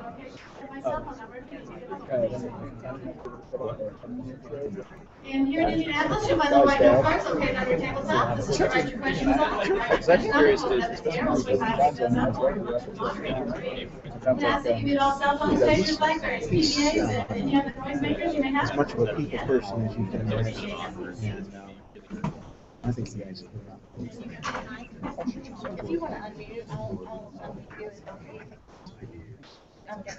My cell phone number, please. And here in Indianapolis, you'll find the white note cards located on your tabletop. This is to write your questions on. And ask that you mute all cell phones, textures, Blackberries, PDAs, and any other noisemakers you may have. As much of a people person as you can imagine. I think you guys are. If you want to unmute, I'll unmute you. Okay.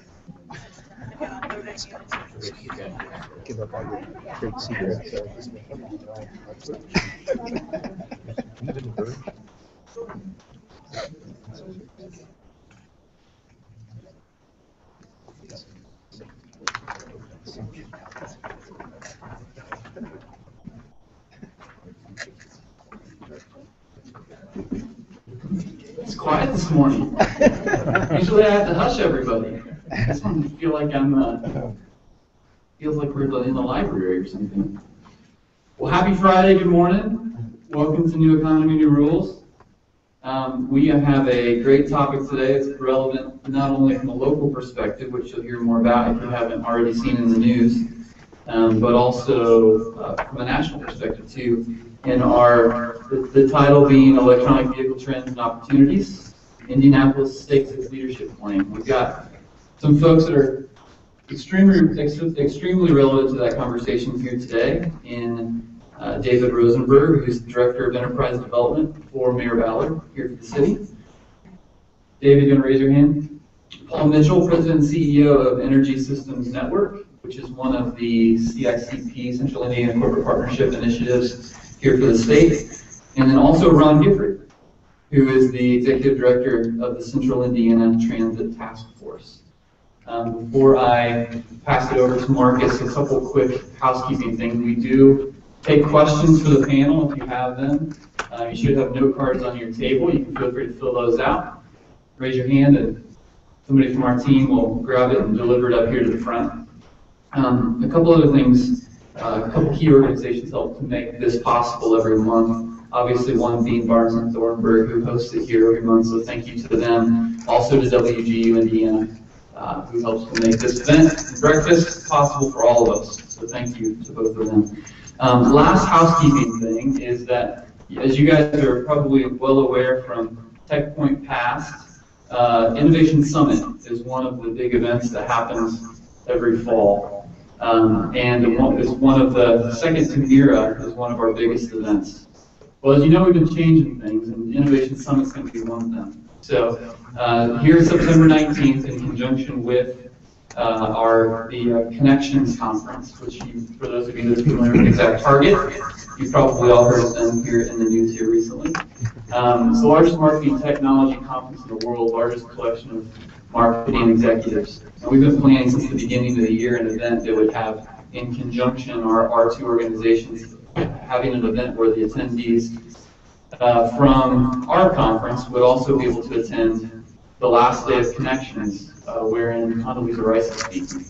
Give up all your great secrets. It's quiet this morning. Usually I have to hush everybody. This one I feel like feels like we're in the library or something. Well, happy Friday, good morning. Welcome to New Economy, New Rules. We have a great topic today. It's relevant not only from a local perspective, which you'll hear more about if you haven't already seen in the news, but also from a national perspective too. And the title being Electronic Vehicle Trends and Opportunities, Indianapolis Stakes its Leadership Claim. We've got some folks that are extremely relevant to that conversation here today in David Rosenberg, who's the Director of Enterprise Development for Mayor Ballard here for the city. David, you want to raise your hand? Paul Mitchell, President and CEO of Energy Systems Network, which is one of the CICP, Central Indiana Corporate Partnership initiatives here for the state. And then also Ron Gifford, who is the Executive Director of the Central Indiana Transit Task Force. Before I pass it over to Marcus, a couple quick housekeeping things. We do take questions for the panel if you have them. You should have note cards on your table. You can feel free to fill those out. Raise your hand and somebody from our team will grab it and deliver it up here to the front. A couple other things, a couple key organizations help to make this possible every month. Obviously one being Barnes & Thornburg, who hosts it here every month, so thank you to them. Also to WGU Indiana, who helps to make this event and breakfast possible for all of us. So thank you to both of them. Last housekeeping thing is that, as you guys are probably well aware from TechPoint Past, Innovation Summit is one of the big events that happens every fall. And is one of the second to Mira is one of our biggest events. Well, as you know, we've been changing things, and Innovation Summit is going to be one of them. So here September 19th, in conjunction with the Connections Conference, which for those of you that are familiar with Exact Target, you've probably all heard of them here in the news here recently. It's the largest marketing technology conference in the world, largest collection of marketing executives. And we've been planning since the beginning of the year an event that would have, in conjunction, our two organizations having an event where the attendees from our conference would also be able to attend the last day of Connections, wherein Condoleezza Rice is speaking.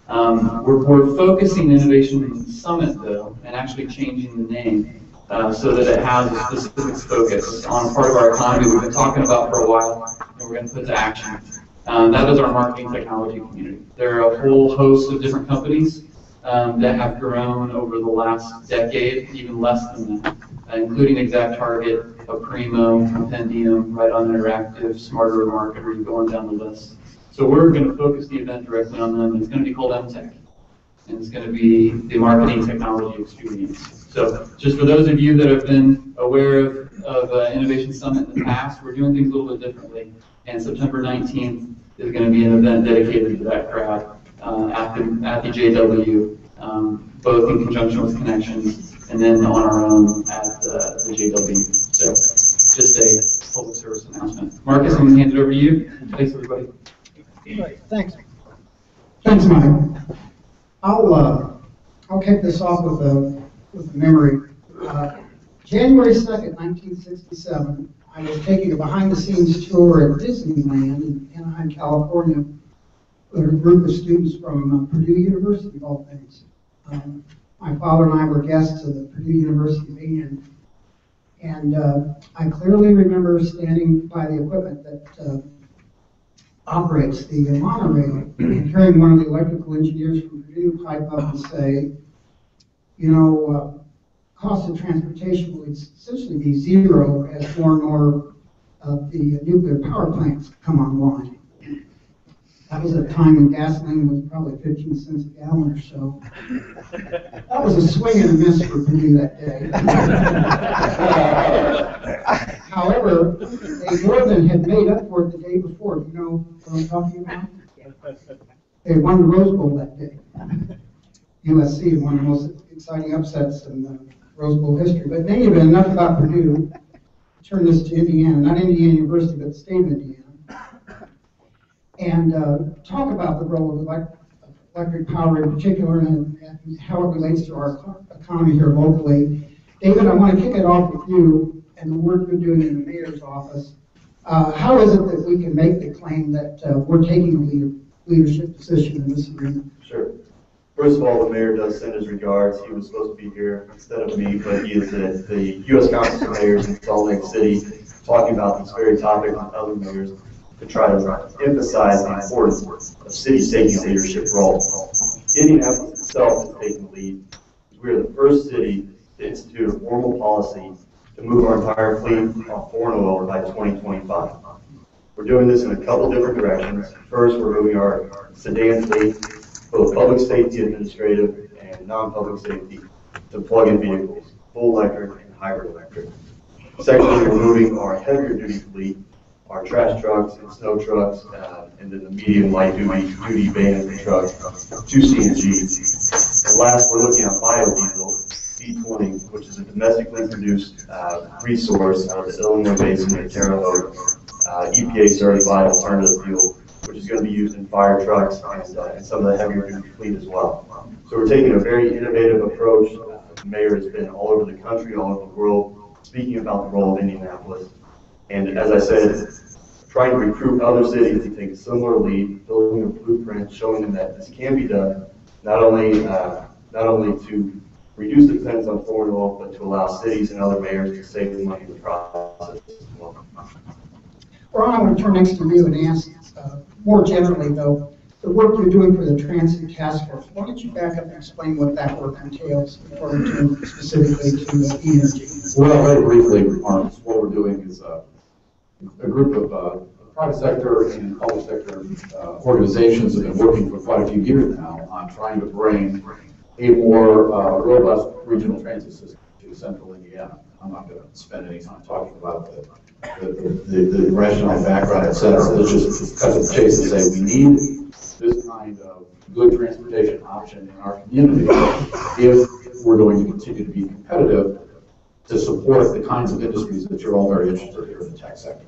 We're focusing Innovation Summit, though, and actually changing the name so that it has a specific focus on a part of our economy we've been talking about for a while, and we're going to put to action. That is our marketing technology community. There are a whole host of different companies that have grown over the last decade, even less than that, including Exact Target, Aprimo, Compendium, Right On Interactive, Smarter Marketer, going down the list. So we're going to focus the event directly on them. It's going to be called MTech, and it's going to be the Marketing Technology Experience. So just for those of you that have been aware of Innovation Summit in the past, we're doing things a little bit differently. And September 19th is going to be an event dedicated to that crowd at the JW, both in conjunction with Connections and then on our own at the JW. So just a public service announcement. Marcus, I'm going to hand it over to you. Thanks, everybody. Thanks. Thanks, Mike. I'll kick this off with a memory. January 2nd, 1967, I was taking a behind-the-scenes tour at Disneyland in Anaheim, California, with a group of students from Purdue University, of all things. My father and I were guests of the Purdue University band, and I clearly remember standing by the equipment that operates the monorail. And hearing one of the electrical engineers from Purdue pipe up and say, you know, cost of transportation will essentially be zero as more and more of the nuclear power plants come online. That was a time when gasoline was probably 15 cents a gallon or so. That was a swing and a miss for Purdue that day. However, they more than had made up for it the day before. Do you know what I'm talking about? They won the Rose Bowl that day. USC, one of the most exciting upsets in the Rose Bowl history. But in any event, enough about Purdue. Turn this to Indiana, not Indiana University, but the state of Indiana. And talk about the role of electric power in particular and how it relates to our economy here locally. David, I want to kick it off with you and the work you're doing in the mayor's office. How is it that we can make the claim that we're taking a leadership position in this arena? Sure. First of all, the mayor does send his regards. He was supposed to be here instead of me, but he is at the U.S. Council of Mayors in Salt Lake City talking about this very topic with other mayors to try to emphasize the importance of cities taking a leadership role. Indianapolis itself is taking the lead. We are the first city to institute a formal policy to move our entire fleet off foreign oil by 2025. We're doing this in a couple different directions. First, we're moving our sedan fleet, both public safety administrative and non-public safety, to plug-in vehicles, full electric and hybrid electric. Secondly, we're moving our heavier duty fleet, our trash trucks and snow trucks, and then the medium light duty van and trucks to CNG. And last, we're looking at biodiesel, B20, which is a domestically produced resource out of the Illinois Basin and Terre Haute, EPA certified alternative fuel, which is going to be used in fire trucks and some of the heavier duty fleet as well. So we're taking a very innovative approach. The mayor has been all over the country, all over the world, speaking about the role of Indianapolis. And as I said, trying to recruit other cities to take a similar lead, building a blueprint, showing them that this can be done, not only to reduce the dependence on foreign oil, but to allow cities and other mayors to save the money in the process as well. Ron, I want to turn next to you and ask, more generally though, the work you're doing for the Transit Task Force. Why don't you back up and explain what that work entails before we turn specifically to energy? Well, very briefly, Mark, what we're doing is a group of private sector and public sector organizations have been working for quite a few years now on trying to bring a more robust regional transit system to central Indiana. I'm not going to spend any time talking about the rationale, background, et cetera. Let's just cut to the chase and say we need this kind of good transportation option in our community if we're going to continue to be competitive to support the kinds of industries that you're all very interested in here in the tech sector.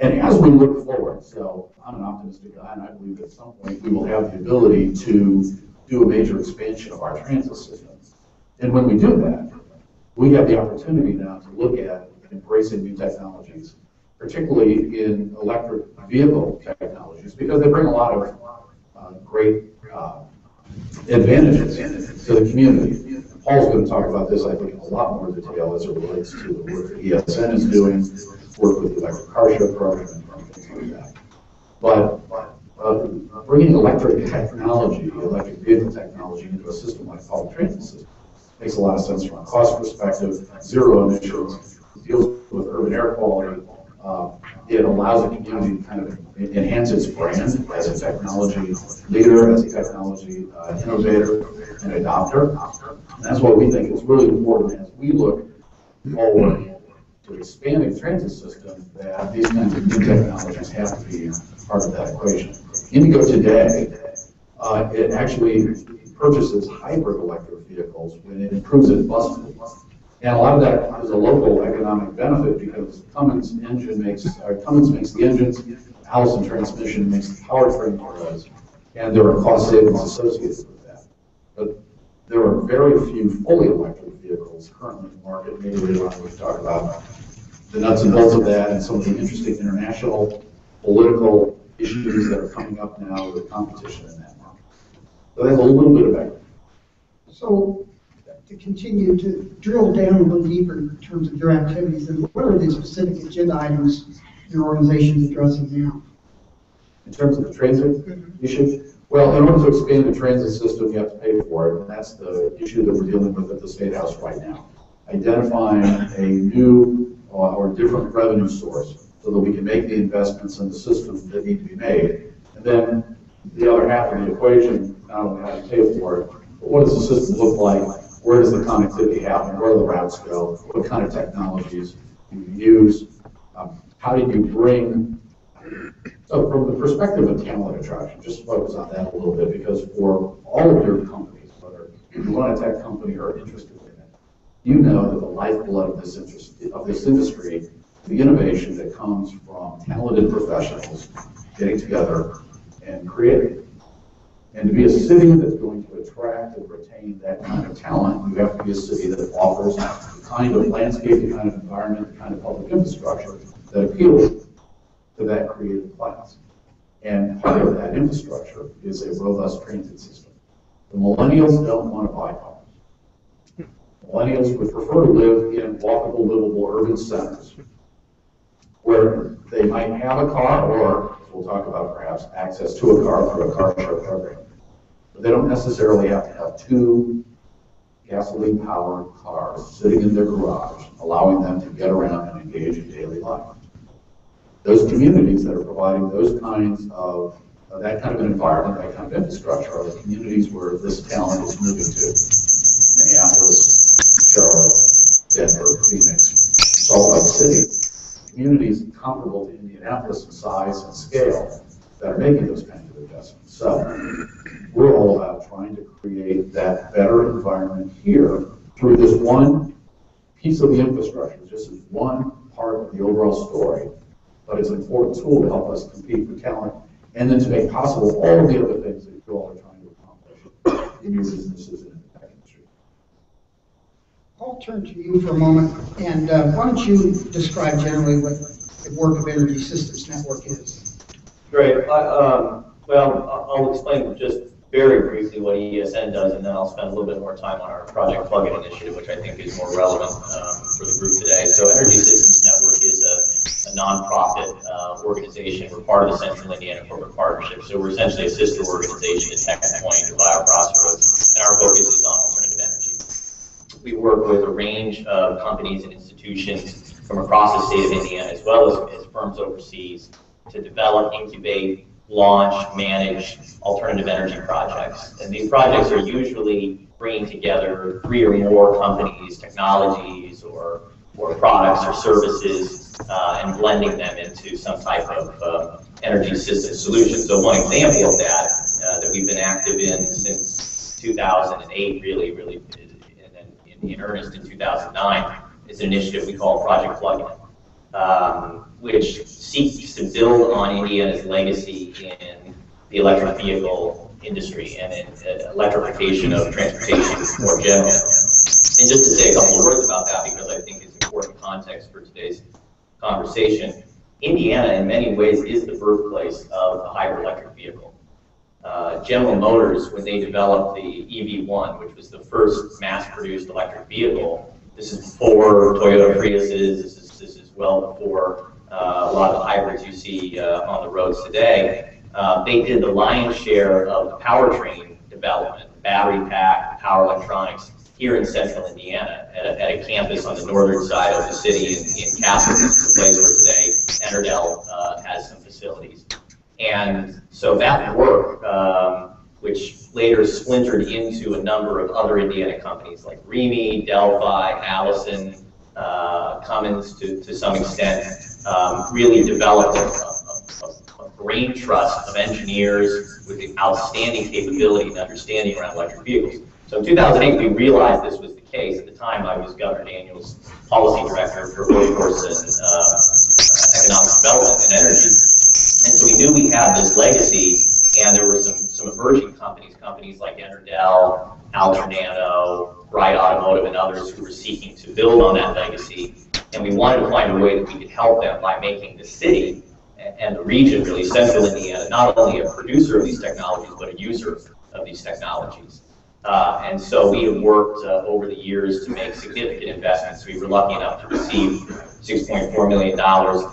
And as we look forward, so I'm an optimistic guy, and I believe at some point we will have the ability to do a major expansion of our transit system. And when we do that, we have the opportunity now to look at embracing new technologies, particularly in electric vehicle technologies, because they bring a lot of great advantages to the community. Paul's going to talk about this, I think, in a lot more detail as it relates to the work that ESN is doing, work with the electric car show program, and things like that. But bringing electric technology, electric vehicle technology into a system like public transit system makes a lot of sense from a cost perspective, zero emissions, deals with urban air quality. It allows a community to kind of enhance its brand as a technology leader, as a technology innovator and adopter. And that's why we think it's really important as we look forward to expanding the transit system that these kinds of new technologies have to be part of that equation. Indigo today, it actually purchases hybrid electric vehicles when it improves its bus fleet. And a lot of that is a local economic benefit because Cummins makes the engines, Allison Transmission makes the powertrain for those, and there are cost savings associated with that. But there are very few fully electric vehicles currently in the market. Maybe later on we can talk about the nuts and bolts of that and some of the interesting international political issues that are coming up now with competition in that market. So that's a little bit about it. So to continue to drill down a little deeper in terms of your activities, and what are the specific agenda items your organization is addressing now? In terms of the transit issue, well, in order to expand the transit system, you have to pay for it, and that's the issue that we're dealing with at the State House right now. Identifying a new or different revenue source so that we can make the investments in the system that need to be made. And then the other half of the equation, not only how to pay for it, but what does the system look like? Where does the connectivity happen? Where do the routes go? What kind of technologies do you use? How do you bring, so from the perspective of talent attraction, just focus on that a little bit, because for all of your companies, whether you run a tech company or are interested in it, you know that the lifeblood of this industry, the innovation that comes from talented professionals getting together and creating. And to be a city that's going to attract and retain that kind of talent, you have to be a city that offers the kind of landscape, the kind of environment, the kind of public infrastructure that appeals to that creative class. And part of that infrastructure is a robust transit system. The millennials don't want to buy homes. Millennials would prefer to live in walkable, livable urban centers where they might have a car, or we'll talk about perhaps access to a car through a car share program. But they don't necessarily have to have two gasoline-powered cars sitting in their garage, allowing them to get around and engage in daily life. Those communities that are providing those kinds of, that kind of an environment, that kind of infrastructure, are the communities where this talent is moving to. Minneapolis, Charlotte, Denver, Phoenix, Salt Lake City. Communities comparable to Indianapolis in size and scale that are making those kinds of investments. So we're all about trying to create that better environment here through this one piece of the infrastructure. This is one part of the overall story, but it's an important tool to help us compete for talent and then to make possible all of the other things that you all are trying to accomplish in your businesses and in the tech industry. I'll turn to you for a moment, and why don't you describe generally what the work of Energy Systems Network is? Great. Well, I'll explain just very briefly what ESN does, and then I'll spend a little bit more time on our Project Plug-in initiative, which I think is more relevant for the group today. So Energy Systems Network is a nonprofit organization. We're part of the Central Indiana Corporate Partnership, so we're essentially a sister organization to TechPoint, Crossroads, and our focus is on alternative energy. We work with a range of companies and institutions from across the state of Indiana, as well as firms overseas, to develop, incubate, launch, manage alternative energy projects. And these projects are usually bringing together 3 or more companies, technologies, or products or services, and blending them into some type of energy system solution. So one example of that that we've been active in since 2008, really, and then in earnest in 2009, is an initiative we call Project Plug-in, which seeks to build on Indiana's legacy in the electric vehicle industry and in electrification of transportation more generally. And just to say a couple of words about that, because I think it's important context for today's conversation, Indiana in many ways is the birthplace of the hybrid electric vehicle. General Motors, when they developed the EV1, which was the first mass-produced electric vehicle, this is before Toyota Priuses, this is well before a lot of the hybrids you see on the roads today. They did the lion's share of the powertrain development, the battery pack, power electronics, here in central Indiana at a campus on the northern side of the city in Castle, the place where today Enterdell has some facilities. And so that work, which later splintered into a number of other Indiana companies like Remy, Delphi, Allison, Cummins to some extent, really developed a brain trust of engineers with outstanding capability and understanding around electric vehicles. So in 2008, we realized this was the case. At the time, I was Governor Daniels' policy director for workforce and economic development and energy. And so we knew we had this legacy, and there were some emerging companies like Enterdell, Alternano, Wright Automotive, and others who were seeking to build on that legacy. And we wanted to find a way that we could help them by making the city and the region, really central Indiana, not only a producer of these technologies, but a user of these technologies. And so we have worked over the years to make significant investments. We were lucky enough to receive $6.4 million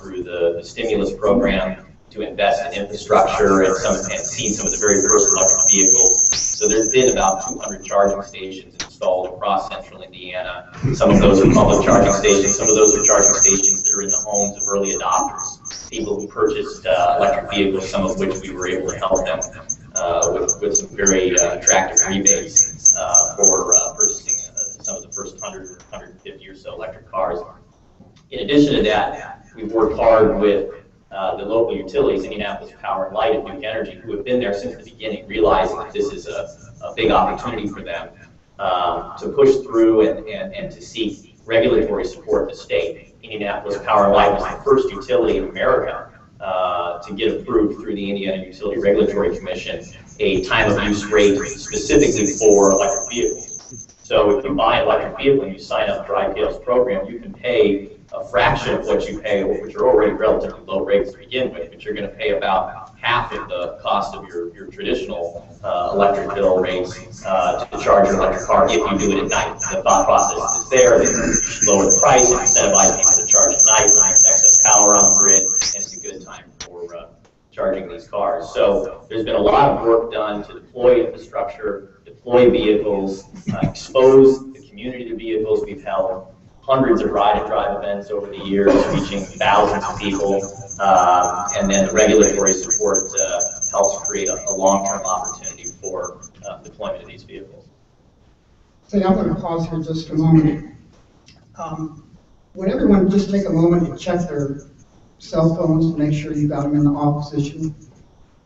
through the stimulus program to invest in infrastructure and seen some of the very first electric vehicles. So there's been about 200 charging stations installed across central Indiana. Some of those are public charging stations. Some of those are charging stations that are in the homes of early adopters, people who purchased electric vehicles, some of which we were able to help them with some very attractive rebates for purchasing some of the first 100 or 150 or so electric cars. In addition to that, we've worked hard with the local utilities, Indianapolis Power and Light and Duke Energy, who have been there since the beginning, realizing that this is a big opportunity for them to push through and to seek regulatory support in the state. Indianapolis Power and Light was the first utility in America to get approved through the Indiana Utility Regulatory Commission a time of use rate specifically for electric vehicles. So if you buy an electric vehicle and you sign up for IPL's program, you can pay a fraction of what you pay, which are already relatively low rates to begin with, but you're going to pay about half of the cost of your traditional electric bill rates to charge your electric car if you do it at night. The thought process is there that you should lower the price and incentivize people to charge at night when there's excess power on the grid, and it's a good time for charging these cars. So there's been a lot of work done to deploy infrastructure, deploy vehicles, expose the community to vehicles. We've held hundreds of ride and drive events over the years, reaching thousands of people, and then the regulatory support helps create a long-term opportunity for deployment of these vehicles. So I'm going to pause here just a moment. Would everyone just take a moment to check their cell phones to make sure you got them in the off position?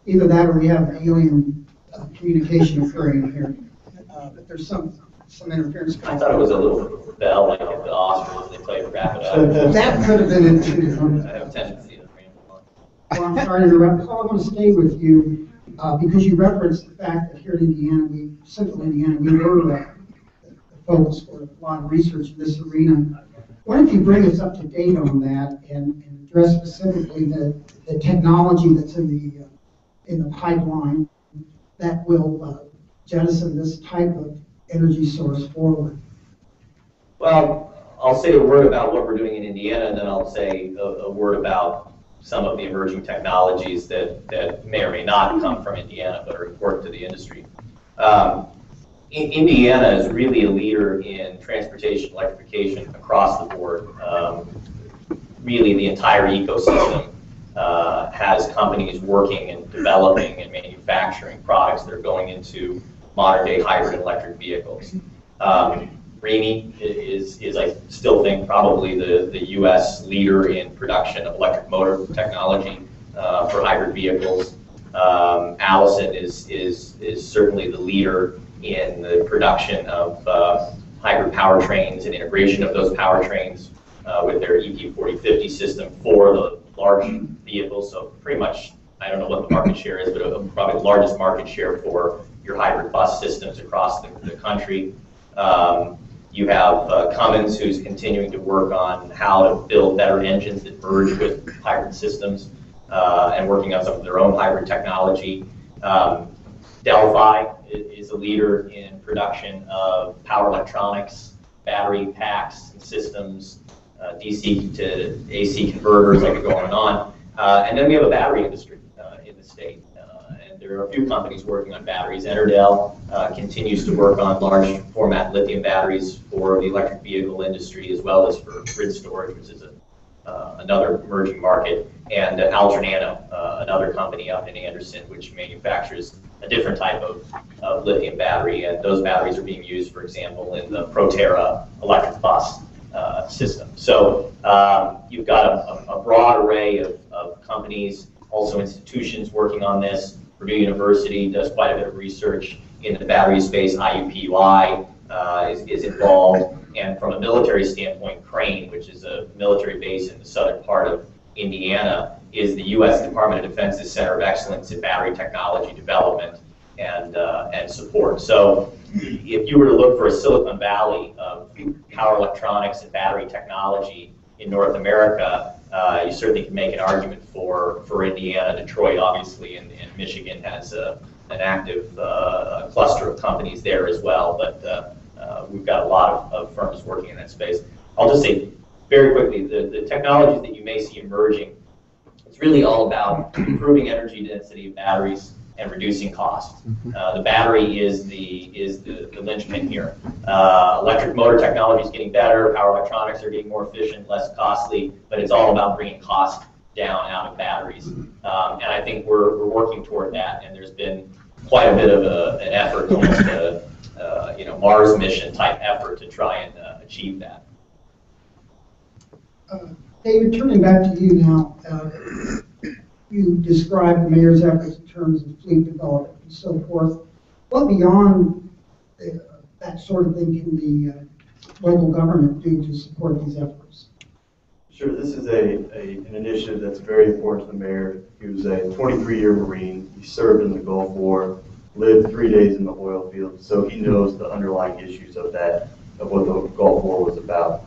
Either that or we have alien communication occurring here. But there's some interference. I thought it was a little bell like at the Oscars, they played Wrap It Up. That could have been it too. I have a tendency to Well, I'm sorry to interrupt. Paul, I want to stay with you because you referenced the fact that here in Indiana, Central Indiana, we were the focus for a lot of research in this arena. Why don't you bring us up to date on that and address specifically the technology that's in the pipeline that will jettison this type of energy source forward? Well, I'll say a word about what we're doing in Indiana, and then I'll say a word about some of the emerging technologies that may or may not come from Indiana but are important to the industry. Indiana is really a leader in transportation electrification across the board. Really, the entire ecosystem has companies working and developing and manufacturing products that are going into modern-day hybrid electric vehicles. REME is, I still think, probably the U.S. leader in production of electric motor technology for hybrid vehicles. Allison is certainly the leader in the production of hybrid powertrains and integration of those powertrains with their EP4050 system for the large vehicles. So pretty much, I don't know what the market share is, but probably the largest market share for your hybrid bus systems across the country. You have Cummins, who's continuing to work on how to build better engines that merge with hybrid systems and working on some of their own hybrid technology. Delphi is a leader in production of power electronics, battery packs and systems, DC to AC converters. I could go on and on. And then we have a battery industry in the state. And there are a few companies working on batteries. Enerdell continues to work on large format lithium batteries for the electric vehicle industry, as well as for grid storage, which is another emerging market. And Alternano, another company up in Anderson, which manufactures a different type of lithium battery. And those batteries are being used, for example, in the Proterra electric bus system. So you've got a broad array of companies, also institutions working on this. Purdue University does quite a bit of research in the battery space. IUPUI is involved. And from a military standpoint, Crane, which is a military base in the southern part of Indiana, is the U.S. Department of Defense's Center of Excellence in battery technology development and support. So if you were to look for a Silicon Valley of power electronics and battery technology in North America, you certainly can make an argument for Indiana. Detroit, obviously, and Michigan has an active cluster of companies there as well. But we've got a lot of firms working in that space. I'll just say very quickly, the technologies that you may see emerging, it's It's really all about improving energy density of batteries and reducing cost. The battery is the linchpin here. Electric motor technology is getting better, power electronics are getting more efficient, less costly, but it's all about bringing cost down out of batteries. And I think we're working toward that, and there's been quite a bit of an effort, almost a Mars mission type effort to try and achieve that. David, turning back to you now, you described the mayor's efforts in terms of fleet development and so forth. What beyond that sort of thing can the local government do to support these efforts? Sure, this is an initiative that's very important to the mayor. He was a 23-year Marine. He served in the Gulf War, lived 3 days in the oil field, so he knows the underlying issues of what the Gulf War was about.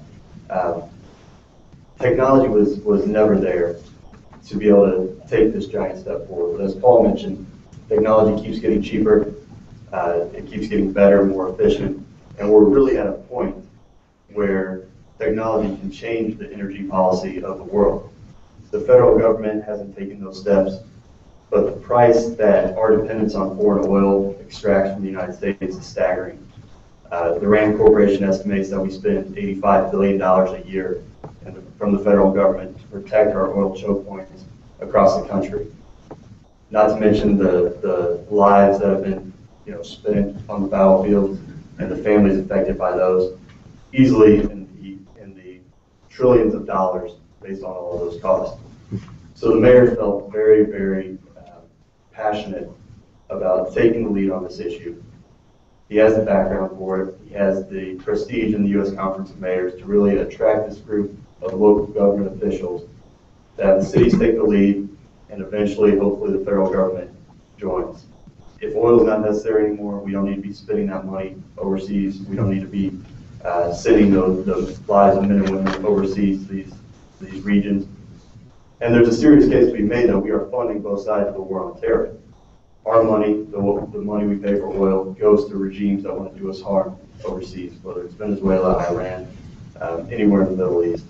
Technology was never there to be able to take this giant step forward. But as Paul mentioned, technology keeps getting cheaper, it keeps getting better, more efficient, and we're really at a point where technology can change the energy policy of the world. The federal government hasn't taken those steps, but the price that our dependence on foreign oil extracts from the United States is staggering. The RAND Corporation estimates that we spend $85 billion a year from the federal government to protect our oil choke points across the country. Not to mention the lives that have been spent on the battlefields and the families affected by those, easily in the trillions of dollars based on all of those costs. So the mayor felt very, very passionate about taking the lead on this issue. He has the background for it. He has the prestige in the U.S. Conference of Mayors to really attract this group of local government officials, to have the cities take the lead, and eventually, hopefully, the federal government joins. If oil is not necessary anymore, we don't need to be spending that money overseas. We don't need to be sending those lives of men and women overseas to these regions. And there's a serious case to be made that we are funding both sides of the war on terror. Our money, the money we pay for oil, goes to regimes that want to do us harm overseas, whether it's Venezuela, Iran, anywhere in the Middle East.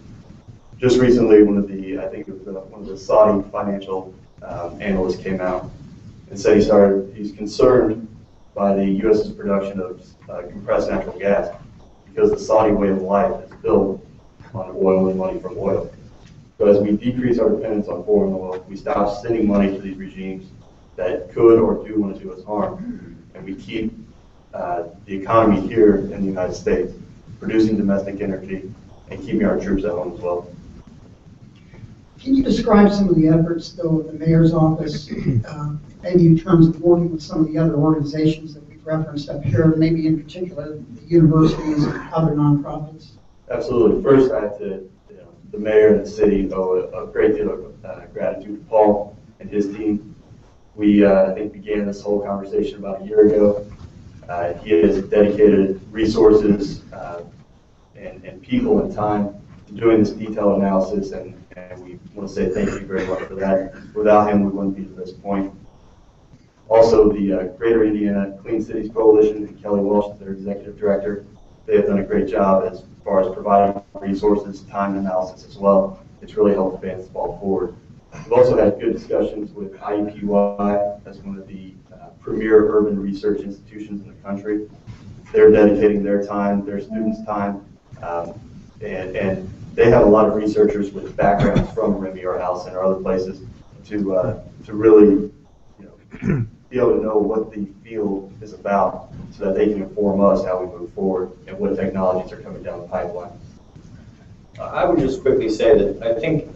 Just recently, one of the Saudi financial analysts came out and said he's concerned by the U.S.'s production of compressed natural gas because the Saudi way of life is built on oil and money from oil. But as we decrease our dependence on foreign oil, we stop sending money to these regimes that could or do want to do us harm, and we keep the economy here in the United States producing domestic energy and keeping our troops at home as well. Can you describe some of the efforts, though, of the mayor's office, maybe in terms of working with some of the other organizations that we've referenced up here, maybe in particular the universities and other nonprofits? Absolutely. First, I have to, the mayor and the city owe a great deal of gratitude to Paul and his team. We, I think, began this whole conversation about a year ago. He has dedicated resources and people and time to doing this detailed analysis, and we want to say thank you very much for that. Without him, we wouldn't be to this point. Also, the Greater Indiana Clean Cities Coalition and Kelly Welsh, their executive director, they have done a great job as far as providing resources, time, and analysis as well. It's really helped advance the ball forward. We've also had good discussions with IUPUI as one of the premier urban research institutions in the country. They're dedicating their time, their students' time, and they have a lot of researchers with backgrounds from Remy or Allison or other places to really be able to know what the field is about so that they can inform us how we move forward and what technologies are coming down the pipeline. I would just quickly say that I think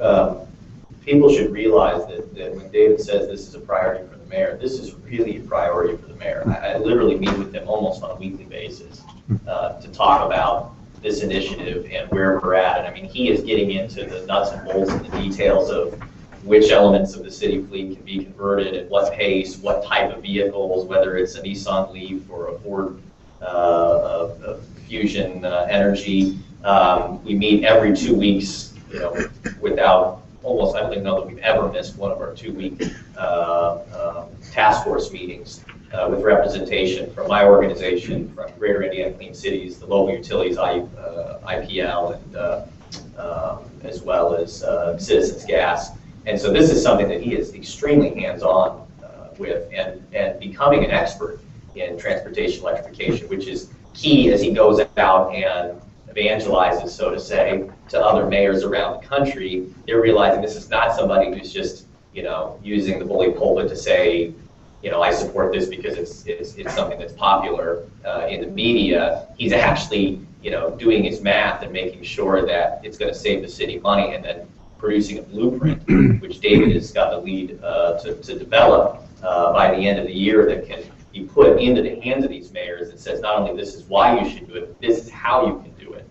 people should realize that when David says this is a priority for the mayor, this is really a priority for the mayor. I literally meet with him almost on a weekly basis to talk about this initiative and where we're at. And I mean, he is getting into the nuts and bolts and the details of which elements of the city fleet can be converted, at what pace, what type of vehicles, whether it's a Nissan Leaf or a Ford Fusion Energy. We meet every 2 weeks, without almost, I don't even know that we've ever missed one of our 2-week task force meetings with representation from my organization, from Greater Indiana Clean Cities, the local utilities, IPL, and as well as Citizens Gas. And so this is something that he is extremely hands-on with, and becoming an expert in transportation electrification, which is key as he goes out and evangelizes, so to say, to other mayors around the country. They're realizing this is not somebody who's just, using the bully pulpit to say, I support this because it's something that's popular in the media. He's actually, doing his math and making sure that it's going to save the city money, and then producing a blueprint, which David has got the lead to develop by the end of the year, that can be put into the hands of these mayors that says not only this is why you should do it, but this is how you can do it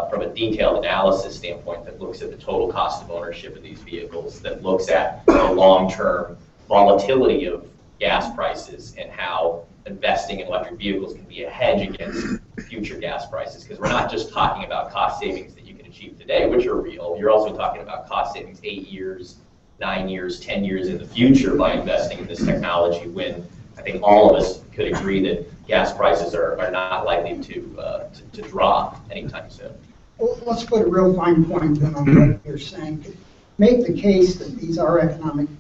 from a detailed analysis standpoint that looks at the total cost of ownership of these vehicles, that looks at the long-term volatility of gas prices and how investing in electric vehicles can be a hedge against future gas prices. Because we're not just talking about cost savings that you can achieve today, which are real. You're also talking about cost savings 8 years, 9 years, 10 years in the future by investing in this technology, when I think all of us could agree that gas prices are not likely to drop anytime soon. Well, let's put a real fine point then on what you're saying. Make the case that these are economically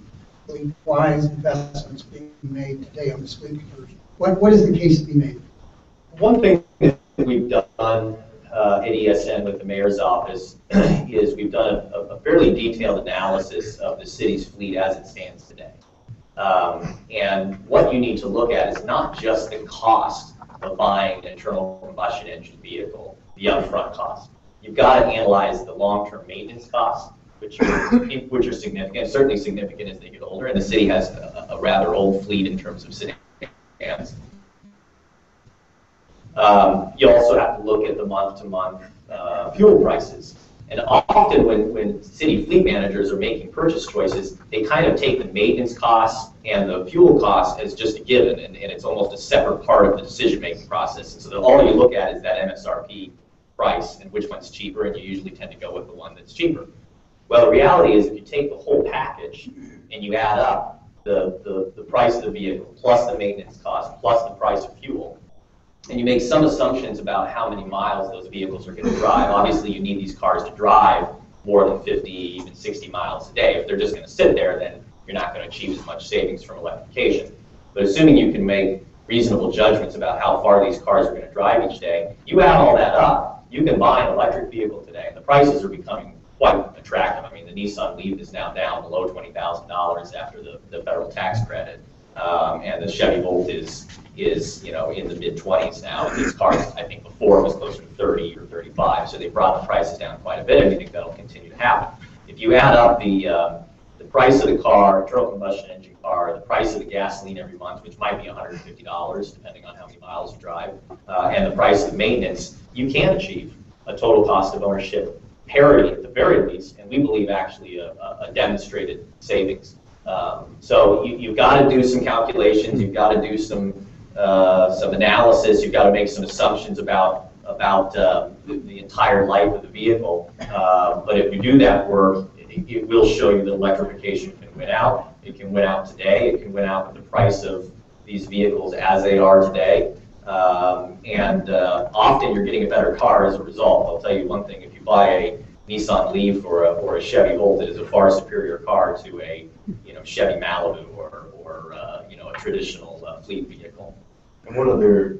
wise investments being made today on this fleet conversion. What is the case to be made? One thing that we've done at ESN with the mayor's office is we've done a fairly detailed analysis of the city's fleet as it stands today. And what you need to look at is not just the cost of buying an internal combustion engine vehicle, the upfront cost. You've got to analyze the long-term maintenance costs, which are significant, certainly significant as they get older, and the city has a rather old fleet in terms of sedans. You also have to look at the month-to-month fuel prices. And often when city fleet managers are making purchase choices, they kind of take the maintenance costs and the fuel costs as just a given, and it's almost a separate part of the decision-making process. And so all you look at is that MSRP price and which one's cheaper, and you usually tend to go with the one that's cheaper. Well, the reality is if you take the whole package and you add up the price of the vehicle, plus the maintenance cost, plus the price of fuel, and you make some assumptions about how many miles those vehicles are going to drive. Obviously, you need these cars to drive more than 50, even 60 miles a day. If they're just going to sit there, then you're not going to achieve as much savings from electrification. But assuming you can make reasonable judgments about how far these cars are going to drive each day, you add all that up, you can buy an electric vehicle today. And the prices are becoming quite attractive. I mean, the Nissan Leaf is now down below $20,000 after the federal tax credit. And the Chevy Volt is in the mid-20s now. And these cars, I think before it was closer to 30 or 35. So they brought the prices down quite a bit, and we think that'll continue to happen. If you add up the price of the car, internal combustion engine car, the price of the gasoline every month, which might be $150 depending on how many miles you drive, and the price of maintenance, you can achieve a total cost of ownership parity at the very least, and we believe actually a demonstrated savings. So you've got to do some calculations, you've got to do some analysis, you've got to make some assumptions about the entire life of the vehicle. But if you do that work, it will show you that electrification can win out. It can win out today. It can win out with the price of these vehicles as they are today. And often you're getting a better car as a result. I'll tell you one thing, if you buy a Nissan Leaf or a Chevy Volt, it is a far superior car to a Chevy Malibu or a traditional fleet vehicle. And one other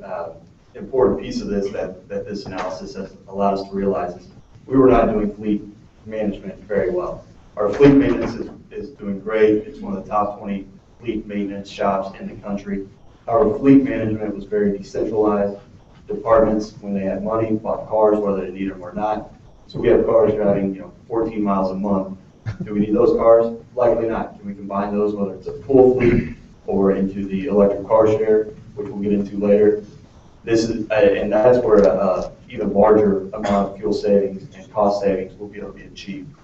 important piece of this that this analysis has allowed us to realize is we were not doing fleet management very well. Our fleet maintenance is doing great. It's one of the top 20 fleet maintenance shops in the country. Our fleet management was very decentralized. Departments, when they had money, bought cars whether they needed them or not. So we have cars driving 14 miles a month. Do we need those cars? Likely not. Can we combine those, whether it's a full fleet or into the electric car share, which we'll get into later? This is, and that's where even larger amount of fuel savings and cost savings will be able to be achieved.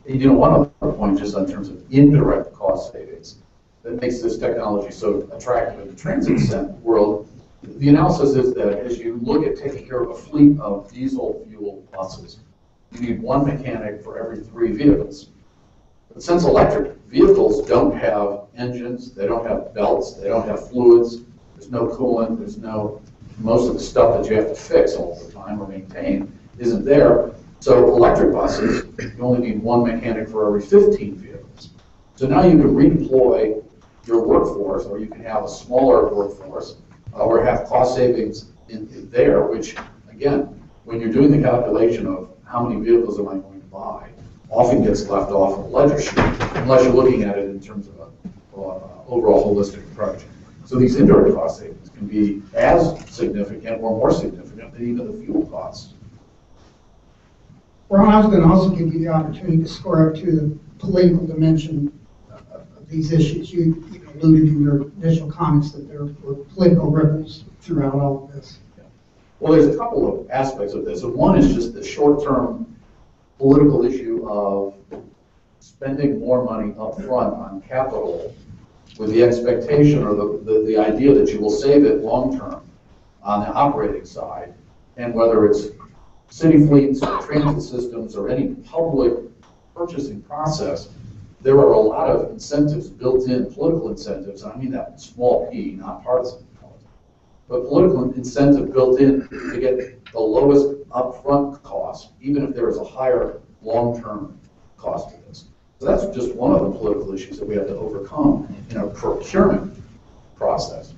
One other point, just in terms of indirect cost savings, that makes this technology so attractive in the transit world. The analysis is that as you look at taking care of a fleet of diesel fuel buses, you need one mechanic for every 3 vehicles. But since electric vehicles don't have engines, they don't have belts, they don't have fluids, there's no coolant, most of the stuff that you have to fix all the time or maintain isn't there. So electric buses, you only need one mechanic for every 15 vehicles. So now you can redeploy your workforce, or you can have a smaller workforce, or have cost savings in there, which, again, when you're doing the calculation of how many vehicles am I going to buy, often gets left off of the ledger sheet, unless you're looking at it in terms of an overall holistic approach. So these indirect cost savings can be as significant or more significant than even the fuel costs. Ron, I was going to also give you the opportunity to score up to the political dimension of these issues. You alluded in your initial comments that there were political ripples throughout all of this. Well, there's a couple of aspects of this. And one is just the short-term political issue of spending more money up front on capital with the expectation or the idea that you will save it long-term on the operating side. And whether it's city fleets or transit systems or any public purchasing process, there are a lot of incentives built in, political incentives, and I mean that small p, not partisan, but political incentive built in to get the lowest upfront cost, even if there is a higher long-term cost to this. So that's just one of the political issues that we have to overcome in our procurement process.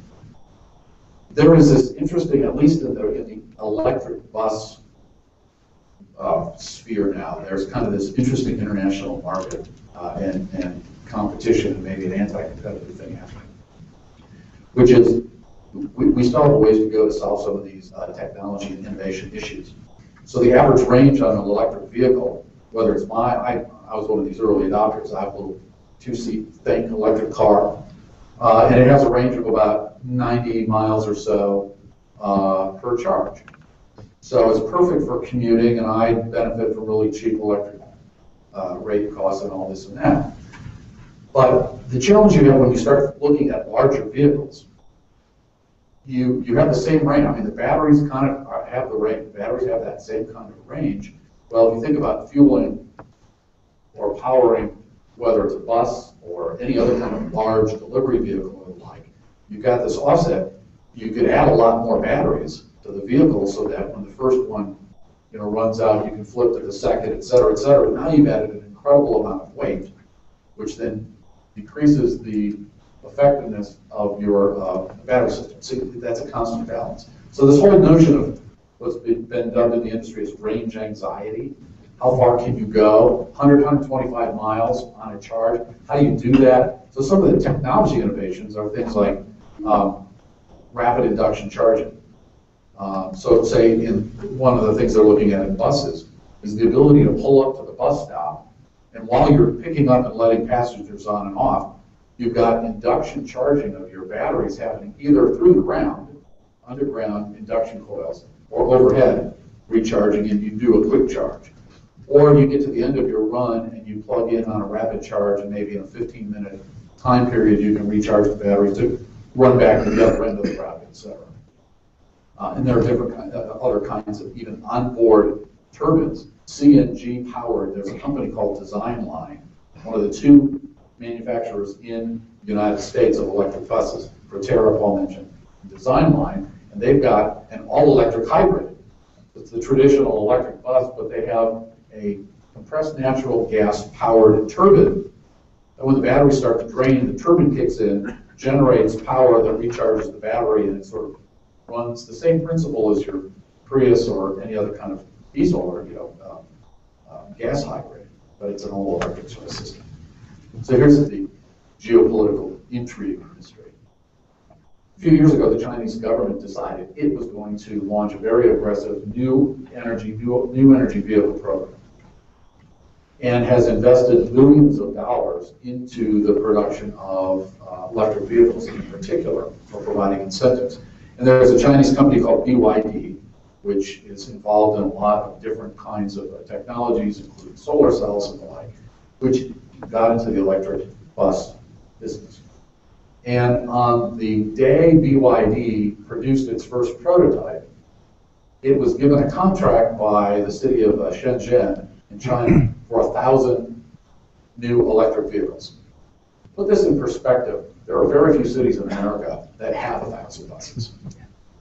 There is this interesting, at least in the electric bus sphere now, there's kind of this interesting international market and competition, and maybe an anti-competitive thing happening, which is we still have a ways to go to solve some of these technology and innovation issues. So the average range on an electric vehicle, whether it's I was one of these early adopters. I have a little two-seat Think electric car, and it has a range of about 90 miles or so per charge. So it's perfect for commuting, and I benefit from really cheap electric rate costs and all this and that. But the challenge you have when you start looking at larger vehicles, you have the same range. I mean, the batteries kind of have the range. The batteries have that same kind of range. Well, if you think about fueling or powering, whether it's a bus or any other kind of large delivery vehicle or the like, you've got this offset. You could add a lot more batteries to the vehicle so that when the first one runs out, you can flip to the second, et cetera, et cetera. Now you've added an incredible amount of weight, which then decreases the effectiveness of your battery system. So that's a constant balance. So this whole notion of what's been dubbed in the industry as range anxiety, how far can you go? 100, 125 miles on a charge. How do you do that? So some of the technology innovations are things like rapid induction charging. So say one of the things they're looking at in buses is the ability to pull up to the bus stop, and while you're picking up and letting passengers on and off, you've got induction charging of your batteries happening either through the ground, underground induction coils, or overhead recharging, and you do a quick charge. Or you get to the end of your run and you plug in on a rapid charge, and maybe in a 15-minute time period you can recharge the battery to run back to the other end of the route, et cetera. And there are different other kinds of even onboard turbines, CNG powered. There's a company called Design Line, one of the two manufacturers in the United States of electric buses. Proterra, Paul mentioned, Design Line, and they've got an all-electric hybrid. It's the traditional electric bus, but they have a compressed natural gas powered turbine. And when the batteries start to drain, the turbine kicks in, generates power that recharges the battery, and it sort of runs the same principle as your Prius or any other kind of diesel or gas hybrid, but it's an all-electric sort of system. So here's the geopolitical intrigue in this trade. A few years ago, the Chinese government decided it was going to launch a very aggressive new energy vehicle program, and has invested billions of dollars into the production of electric vehicles in particular, for providing incentives. And there's a Chinese company called BYD, which is involved in a lot of different kinds of technologies, including solar cells and the like, which got into the electric bus business. And on the day BYD produced its first prototype, it was given a contract by the city of Shenzhen in China for 1,000 new electric vehicles. Put this in perspective, there are very few cities in America that have 1,000 buses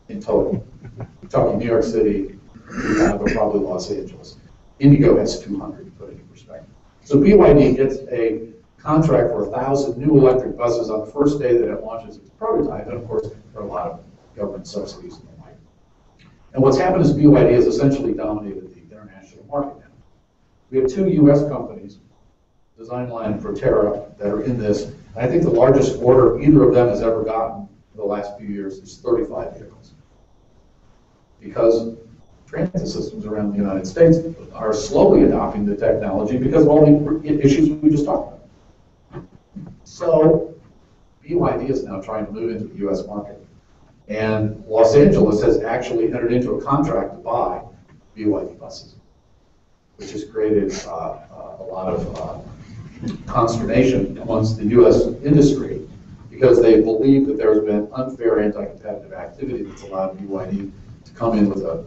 in total. We're talking New York City, Chicago, probably Los Angeles. Indigo has 200, to put it in perspective. So BYD gets a contract for 1,000 new electric buses on the first day that it launches its prototype. And of course, there are a lot of government subsidies and the like. And what's happened is BYD has essentially dominated the international market now. We have 2 US companies, Designline and Proterra, that are in this. And I think the largest order either of them has ever gotten in the last few years is 35 vehicles. Because transit systems around the United States are slowly adopting the technology because of all the issues we just talked about. So BYD is now trying to move into the US market. And Los Angeles has actually entered into a contract to buy BYD buses, which has created a lot of consternation amongst the US industry because they believe that there's been unfair anti-competitive activity that's allowed BYD to come in with a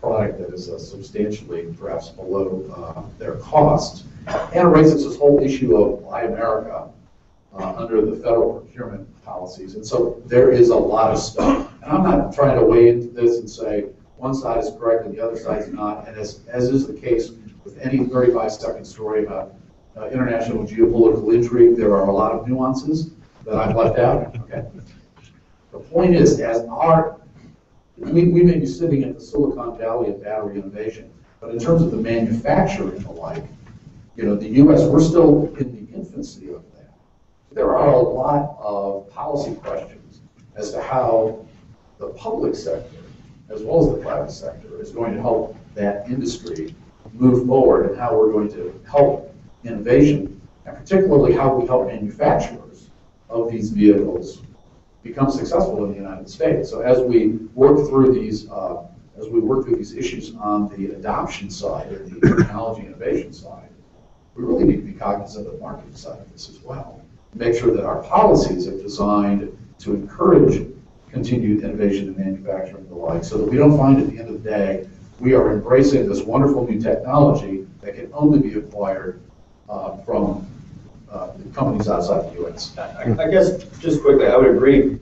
product that is substantially perhaps below their cost. And it raises this whole issue of Buy America under the federal procurement policies. And so there is a lot of stuff. And I'm not trying to weigh into this and say one side is correct and the other side is not. And as is the case with any 35-second story about international geopolitical intrigue, there are a lot of nuances that I've left out. Okay. The point is, we may be sitting at the Silicon Valley of battery innovation, but in terms of the manufacturing and the like, the U.S., we're still in the infancy of that. There are a lot of policy questions as to how the public sector, as well as the private sector, is going to help that industry move forward and how we're going to help innovation, and particularly how we help manufacturers of these vehicles become successful in the United States. So as we work through these, issues on the adoption side and the technology innovation side, we really need to be cognizant of the market side of this as well. Make sure that our policies are designed to encourage continued innovation in manufacturing and the like, so that we don't find at the end of the day we are embracing this wonderful new technology that can only be acquired from companies outside the U.S. I guess, just quickly, I would agree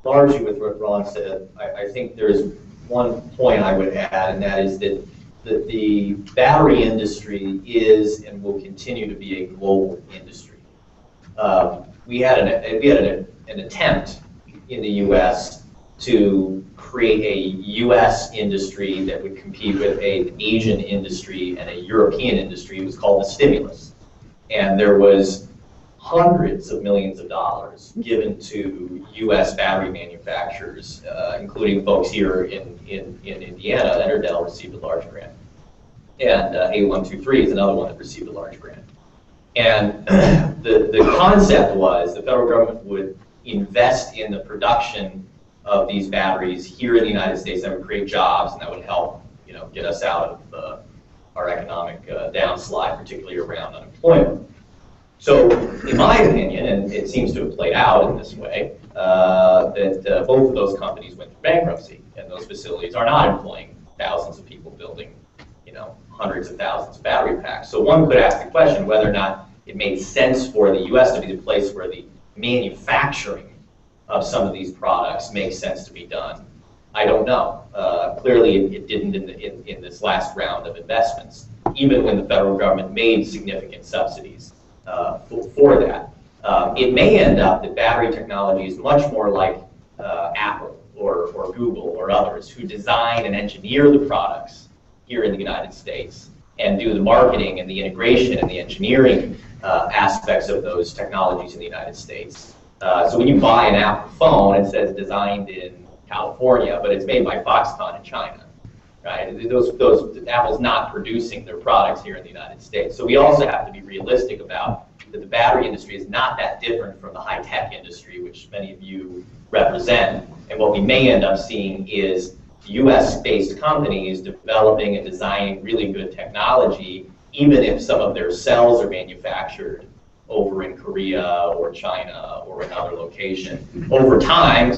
largely with what Ron said. I think there's one point I would add, and that is that the battery industry is and will continue to be a global industry. We had an attempt in the U.S. to create a U.S. industry that would compete with an Asian industry and a European industry. It was called the stimulus. And there was hundreds of millions of dollars given to U.S. battery manufacturers, including folks here in Indiana. Interdell received a large grant. And A123 is another one that received a large grant. And the concept was the federal government would invest in the production of these batteries here in the United States. That would create jobs, and that would help, get us out of our economic downslide, particularly around unemployment. So, in my opinion, and it seems to have played out in this way, that both of those companies went through bankruptcy, and those facilities are not employing thousands of people building, hundreds of thousands of battery packs. So one could ask the question whether or not it made sense for the U.S. to be the place where the manufacturing of some of these products makes sense to be done. I don't know. Clearly, it didn't in this last round of investments, even when the federal government made significant subsidies for that. It may end up that battery technology is much more like Apple or Google or others who design and engineer the products here in the United States and do the marketing and the integration and the engineering aspects of those technologies in the United States. So when you buy an Apple phone, it says designed in California, but it's made by Foxconn in China, right? Apple's not producing their products here in the United States. So we also have to be realistic about that the battery industry is not that different from the high-tech industry, which many of you represent. And what we may end up seeing is US-based companies developing and designing really good technology, even if some of their cells are manufactured over in Korea or China or another location. Over time,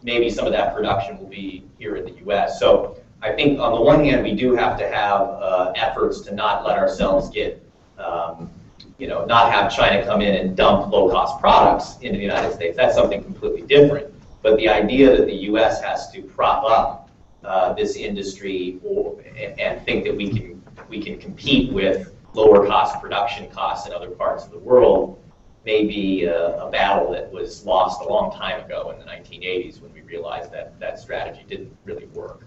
maybe some of that production will be here in the US. So I think on the one hand, we do have to have efforts to not let ourselves get, not have China come in and dump low-cost products into the United States. That's something completely different. But the idea that the US has to prop up this industry and think that we can compete with lower cost production costs in other parts of the world may be a battle that was lost a long time ago in the 1980s when we realized that that strategy didn't really work.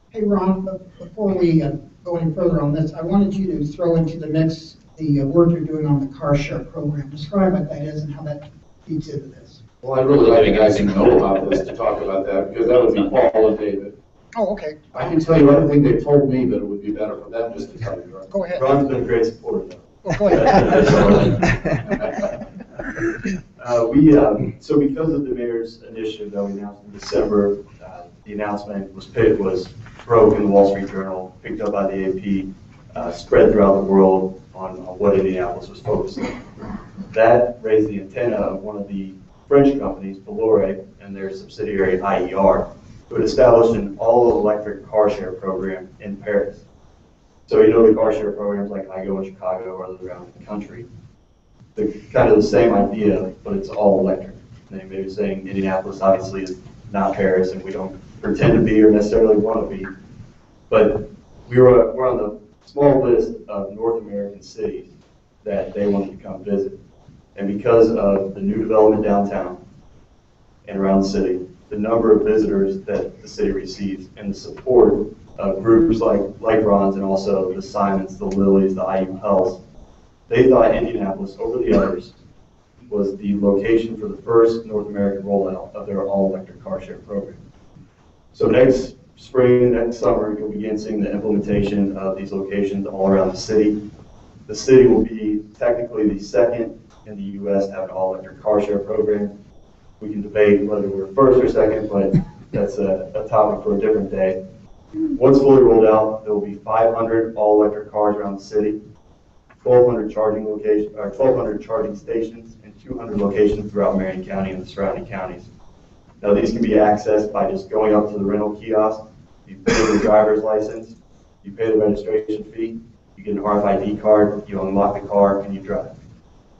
Hey, Ron, before we go any further on this, I wanted you to throw into the mix the work you're doing on the car share program. Describe what that is and how that feeds into this. Well, I'd really like you guys to know about this, to talk about that, because that would be Paul and David. Oh, okay. I can tell you everything they've told me, but it would be better for them just to tell you. Right? Go ahead. Ron's been a great supporter, though. Oh, go ahead. So because of the mayor's initiative that we announced in December, the announcement was broke in the Wall Street Journal, picked up by the AP, spread throughout the world on what Indianapolis was focused on. That raised the antenna of one of the French companies, Bolloré, and their subsidiary IER, who had established an all-electric car share program in Paris. So you know the car share programs like IGO in Chicago or others around the country. They're kind of the same idea, but it's all electric. They may be saying Indianapolis obviously is not Paris, and we don't pretend to be or necessarily want to be. But we're on the small list of North American cities that they wanted to come visit. And because of the new development downtown and around the city, the number of visitors that the city receives, and the support of groups like Ron's and also the Simons, the Lilies, the IU Health, they thought Indianapolis, over the others, was the location for the first North American rollout of their all-electric car share program. So next spring, next summer, you'll begin seeing the implementation of these locations all around the city. The city will be technically the second in the U.S. to have an all-electric car share program. We can debate whether we're first or second, but that's a topic for a different day. Once fully rolled out, there will be 500 all-electric cars around the city, 1,200 charging locations, or 1,200 charging stations, and 200 locations throughout Marion County and the surrounding counties. Now, these can be accessed by just going up to the rental kiosk. You pay your driver's license, you pay the registration fee, you get an RFID card, you unlock the car, and you drive.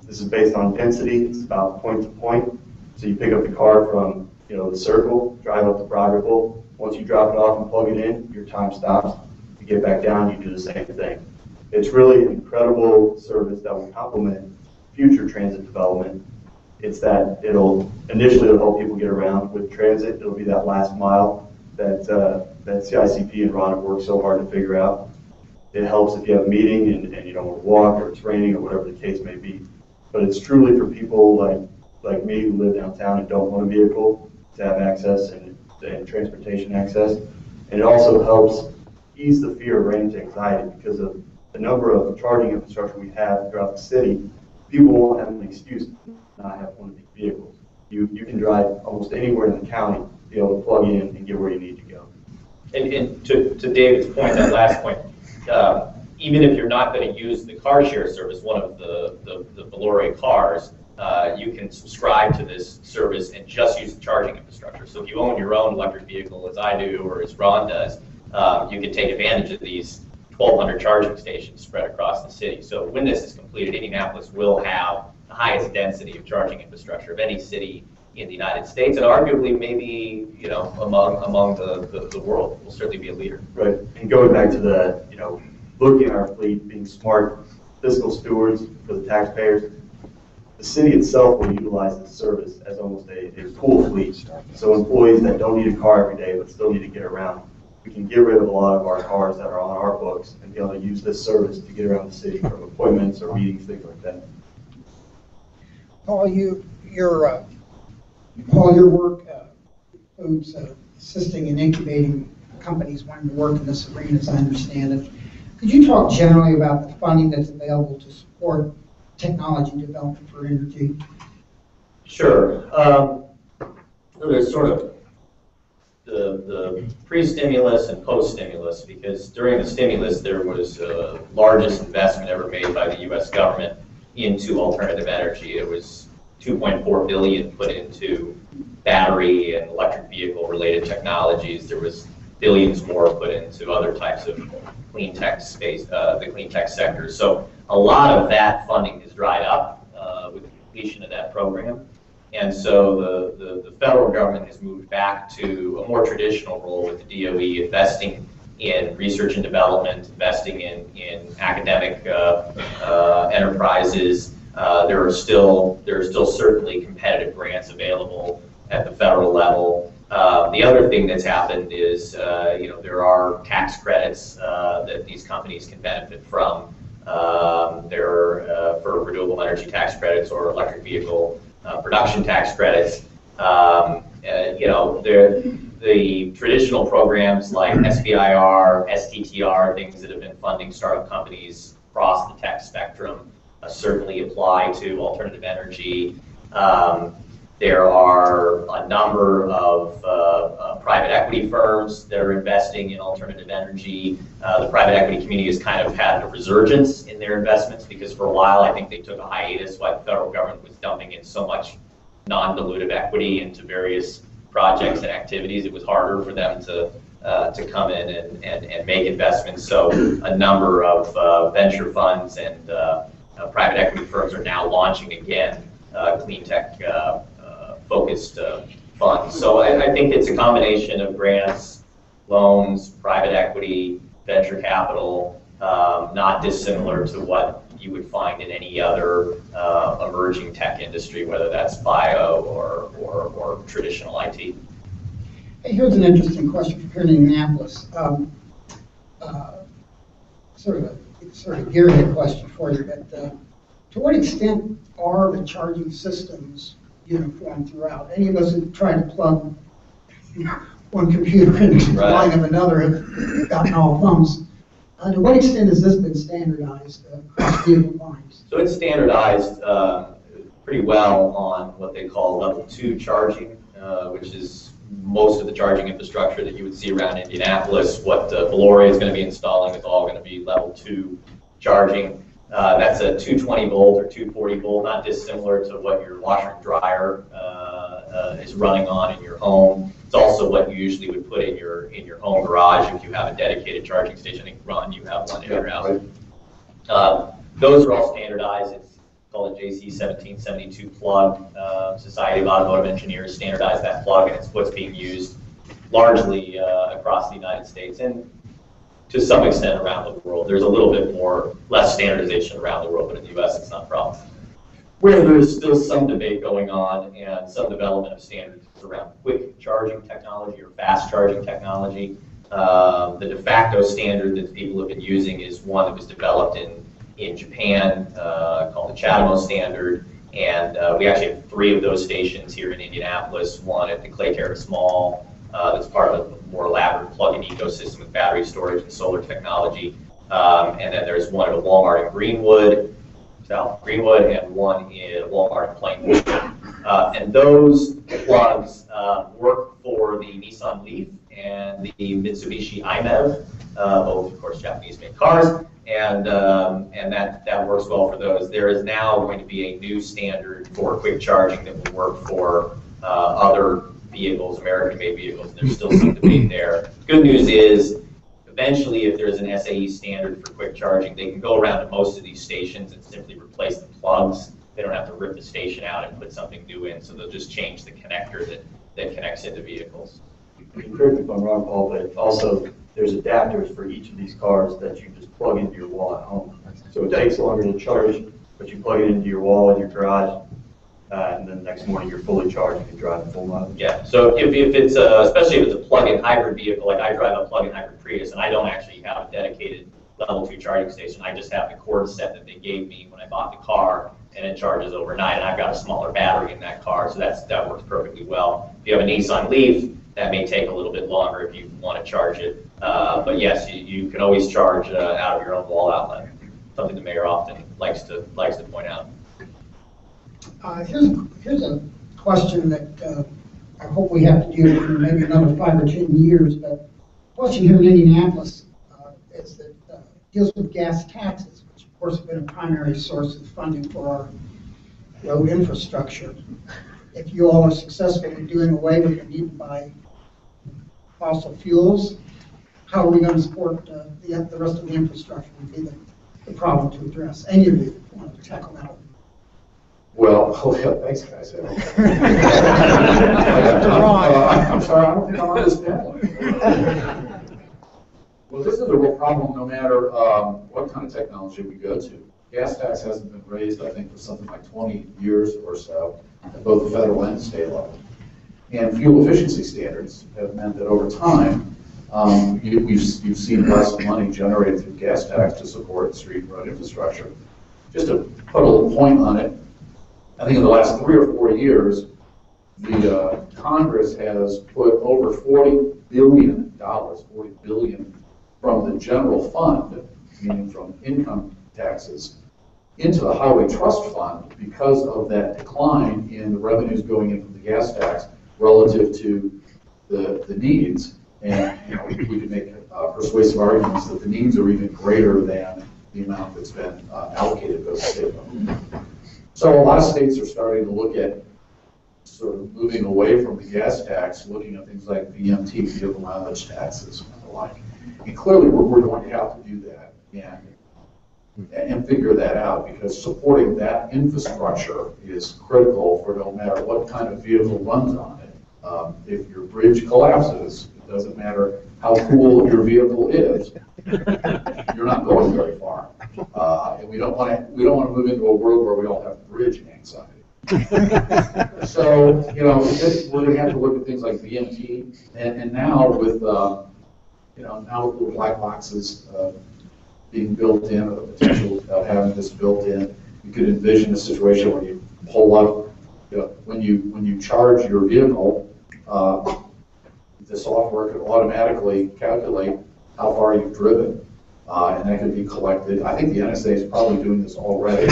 This is based on density. It's about point to point. So you pick up the car from the circle, drive up to Broderville. Once you drop it off and plug it in, your time stops. You get back down, you do the same thing. It's really an incredible service that will complement future transit development. It's that it'll help people get around. With transit, it'll be that last mile that CICP and Ron have worked so hard to figure out. It helps if you have a meeting and you don't want to walk, or it's raining, or whatever the case may be. But it's truly for people like me who live downtown and don't want a vehicle to have access and transportation access. And it also helps ease the fear of range anxiety because of the number of charging infrastructure we have throughout the city. People won't have an excuse to not have one of these vehicles. You can drive almost anywhere in the county, be able to plug in and get where you need to go. And to David's point, that last point, even if you're not going to use the car share service, one of the Bolloré cars, you can subscribe to this service and just use the charging infrastructure. So if you own your own electric vehicle, as I do or as Ron does, you can take advantage of these 1,200 charging stations spread across the city. So when this is completed, Indianapolis will have the highest density of charging infrastructure of any city in the United States, and arguably maybe among the world. We'll certainly be a leader. Right. And going back to the looking at our fleet, being smart fiscal stewards for the taxpayers, the city itself will utilize this service as almost a pool fleet. So employees that don't need a car every day but still need to get around, we can get rid of a lot of our cars that are on our books and be able to use this service to get around the city from appointments or meetings, things like that. Paul, your work includes assisting and incubating companies wanting to work in this arena, as I understand it. Could you talk generally about the funding that's available to support technology development for energy? Sure. There's sort of the pre-stimulus and post-stimulus, because during the stimulus there was the largest investment ever made by the U.S. government into alternative energy. It was $2.4 billion put into battery and electric vehicle related technologies. There was billions more put into other types of clean tech space, the clean tech sector. So a lot of that funding has dried up with the completion of that program. And so the federal government has moved back to a more traditional role with the DOE investing in research and development, investing in academic enterprises. There are still certainly competitive grants available at the federal level. The other thing that's happened is, there are tax credits that these companies can benefit from. There are for renewable energy tax credits or electric vehicle production tax credits. The traditional programs like SBIR, STTR, things that have been funding startup companies across the tech spectrum certainly apply to alternative energy. There are a number of private equity firms that are investing in alternative energy. The private equity community has kind of had a resurgence in their investments because for a while I think they took a hiatus while the federal government was dumping in so much non-dilutive equity into various projects and activities. It was harder for them to come in and make investments. So a number of venture funds and private equity firms are now launching again clean tech focused funds. So I think it's a combination of grants, loans, private equity, venture capital, not dissimilar to what you would find in any other emerging tech industry, whether that's bio or traditional IT. Hey, here's an interesting question from here in Indianapolis. Sort of a gearing question for you, but to what extent are the charging systems uniform throughout? Any of us who tried to plug one computer into the line of another have gotten all thumbs. To what extent has this been standardized across vehicle lines? So it's standardized pretty well on what they call level 2 charging, which is most of the charging infrastructure that you would see around Indianapolis. What Valori is going to be installing is all going to be level 2 charging. That's a 220 volt or 240 volt, not dissimilar to what your washer and dryer is running on in your home. It's also what you usually would put in your home garage if you have a dedicated charging station. I think, Ron, you have one in your house. Those are all standardized. It's called a JC1772 plug. Society of Automotive Engineers standardized that plug, and it's what's being used largely across the United States and to some extent around the world. There's a little bit less standardization around the world, but in the US it's not a problem. Where there's still some debate going on and some development of standards around quick charging technology or fast charging technology. The de facto standard that people have been using is one that was developed in Japan called the CHAdeMO standard. And we actually have 3 of those stations here in Indianapolis, one at the Clay Terrace Mall, that's part of a more elaborate plug-in ecosystem with battery storage and solar technology. And then there's one at a Walmart in Greenwood, South Greenwood, and one in Walmart in Plainwood. And those plugs work for the Nissan Leaf and the Mitsubishi iMEV, both, of course, Japanese-made cars. And that works well for those. There is now going to be a new standard for quick charging that will work for other vehicles, American-made vehicles, and there's still some debate there. Good news is, eventually, if there's an SAE standard for quick charging, they can go around to most of these stations and simply replace the plugs. They don't have to rip the station out and put something new in, so they'll just change the connector that connects into vehicles. Correct me if I'm wrong, Paul, but also there's adapters for each of these cars that you just plug into your wall at home. So it takes longer to charge, but you plug it into your wall in your garage, and then the next morning you're fully charged and you drive full mileage. Yeah, so if it's especially if it's a plug-in hybrid vehicle, like I drive a plug-in hybrid Prius, and I don't actually have a dedicated level 2 charging station. I just have the cord set that they gave me when I bought the car, and it charges overnight, and I've got a smaller battery in that car, so that works perfectly well. If you have a Nissan Leaf, that may take a little bit longer if you want to charge it. But yes, you can always charge out of your own wall outlet, something the mayor often likes to point out. Here's a question that I hope we have to deal with in maybe another 5 or 10 years, but the question here in Indianapolis is that deals with gas taxes, which of course have been a primary source of funding for our road infrastructure. If you all are successful in doing away with the need to buy fossil fuels, how are we going to support the rest of the infrastructure would be the problem to address. Any of you want to tackle that one? Well, thanks, guys. I'm sorry, I don't think I'm on this panel. Well, this is a real problem no matter what kind of technology we go to. Gas tax hasn't been raised, I think, for something like 20 years or so at both the federal and state level. And fuel efficiency standards have meant that over time, you've seen less money generated through gas tax to support street and road infrastructure. Just to put a little point on it, I think in the last 3 or 4 years, the Congress has put over $40 billion from the general fund, meaning from income taxes, into the highway trust fund because of that decline in the revenues going in from the gas tax relative to the needs. And we could make persuasive arguments that the needs are even greater than the amount that's been allocated to the state level. So a lot of states are starting to look at sort of moving away from the gas tax, looking at things like VMT, vehicle mileage taxes, and the like. And clearly, we're going to have to do that and figure that out, because supporting that infrastructure is critical for no matter what kind of vehicle runs on it. If your bridge collapses, it doesn't matter how cool your vehicle is, you're not going very far. And we don't want to move into a world where we all have bridge anxiety. So, we're going to have to look at things like VMT, and now with now with the black boxes being built in, or the potential of having this built in, you could envision a situation where you pull up, when you charge your vehicle, the software could automatically calculate how far you've driven, and that could be collected. I think the NSA is probably doing this already.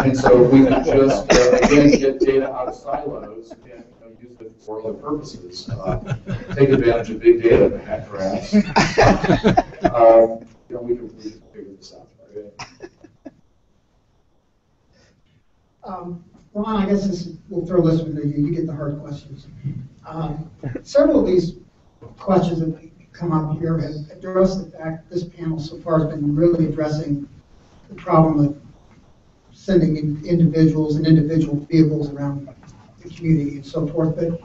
And so we can just, again, get data out of silos and use it for other purposes. Take advantage of big data, perhaps. We can figure this out. Ron, I guess we'll throw this with you. You get the hard questions. Several of these questions that come up here have addressed the fact that this panel so far has been really addressing the problem of sending individuals and individual vehicles around the community and so forth. But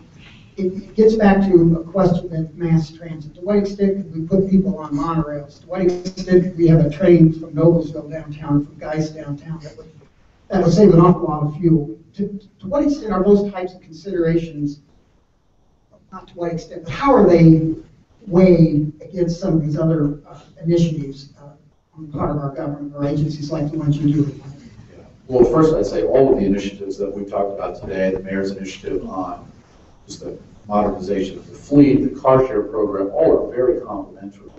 it gets back to a question of mass transit. To what extent could we put people on monorails? To what extent could we have a train from Noblesville downtown, from Geist downtown, that would save an awful lot of fuel? To what extent are those types of considerations, not to what extent, but how are they weighed against some of these other initiatives on the part of our government or agencies like the ones you do? Well, first I'd say all of the initiatives that we've talked about today, the mayor's initiative on just the modernization of the fleet, the car share program, all are very complementary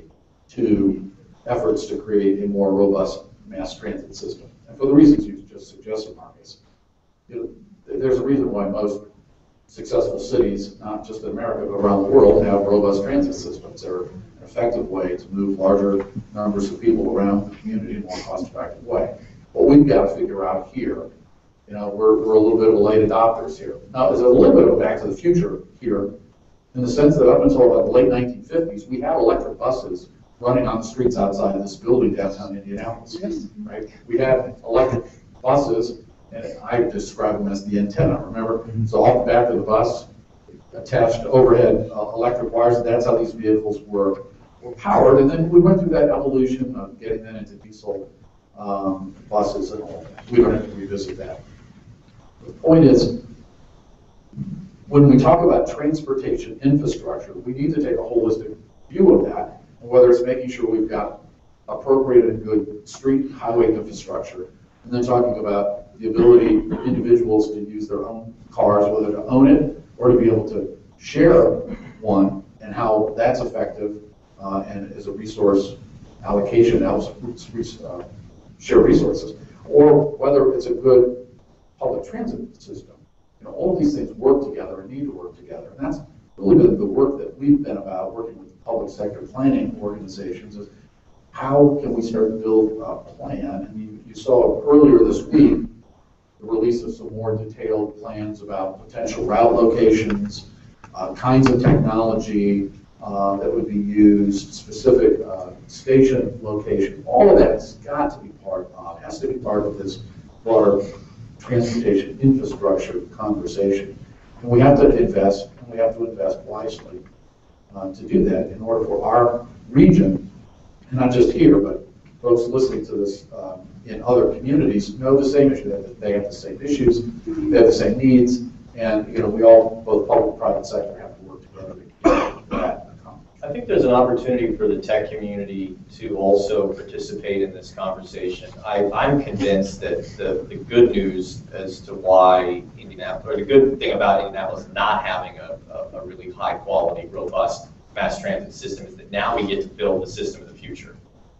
to efforts to create a more robust mass transit system. And for the reasons you just suggested, Marcus, there's a reason why most successful cities, not just in America, but around the world, have robust transit systems. They're an effective way to move larger numbers of people around the community in a more cost-effective way. What we've got to figure out here, we're a little bit of late adopters here. Now, there's a little bit of a back to the future here, in the sense that up until about the late 1950s, we had electric buses running on the streets outside of this building downtown Indianapolis. Yes. Right? We had electric buses, and I describe them as the antenna, remember? Mm-hmm. So off the back of the bus, attached to overhead electric wires, that's how these vehicles were powered. And then we went through that evolution of getting them into diesel buses and all that. We don't have to revisit that. The point is, when we talk about transportation infrastructure, we need to take a holistic view of that, and whether it's making sure we've got appropriate and good street highway infrastructure, and then talking about the ability for individuals to use their own cars, whether to own it or to be able to share one, and how that's effective and is a resource allocation that helps share resources, or whether it's a good public transit system. All of these things work together and need to work together. And that's really the work that we've been about, working with public sector planning organizations, is how can we start to build a plan? And you saw earlier this week the release of some more detailed plans about potential route locations, kinds of technology that would be used, specific station location. All of that has got to be has to be part of this broader transportation infrastructure conversation. And we have to invest, and we have to invest wisely. to do that in order for our region, and not just here, but folks listening to this in other communities know the same issue, that they have the same issues, they have the same needs, and we all, both public and private sector, have to work together to get that accomplished. I think there's an opportunity for the tech community to also participate in this conversation. I'm convinced that the good news as to why Indianapolis, or the good thing about Indianapolis not having a really high quality, robust mass transit system is that now we get to build the system of the future.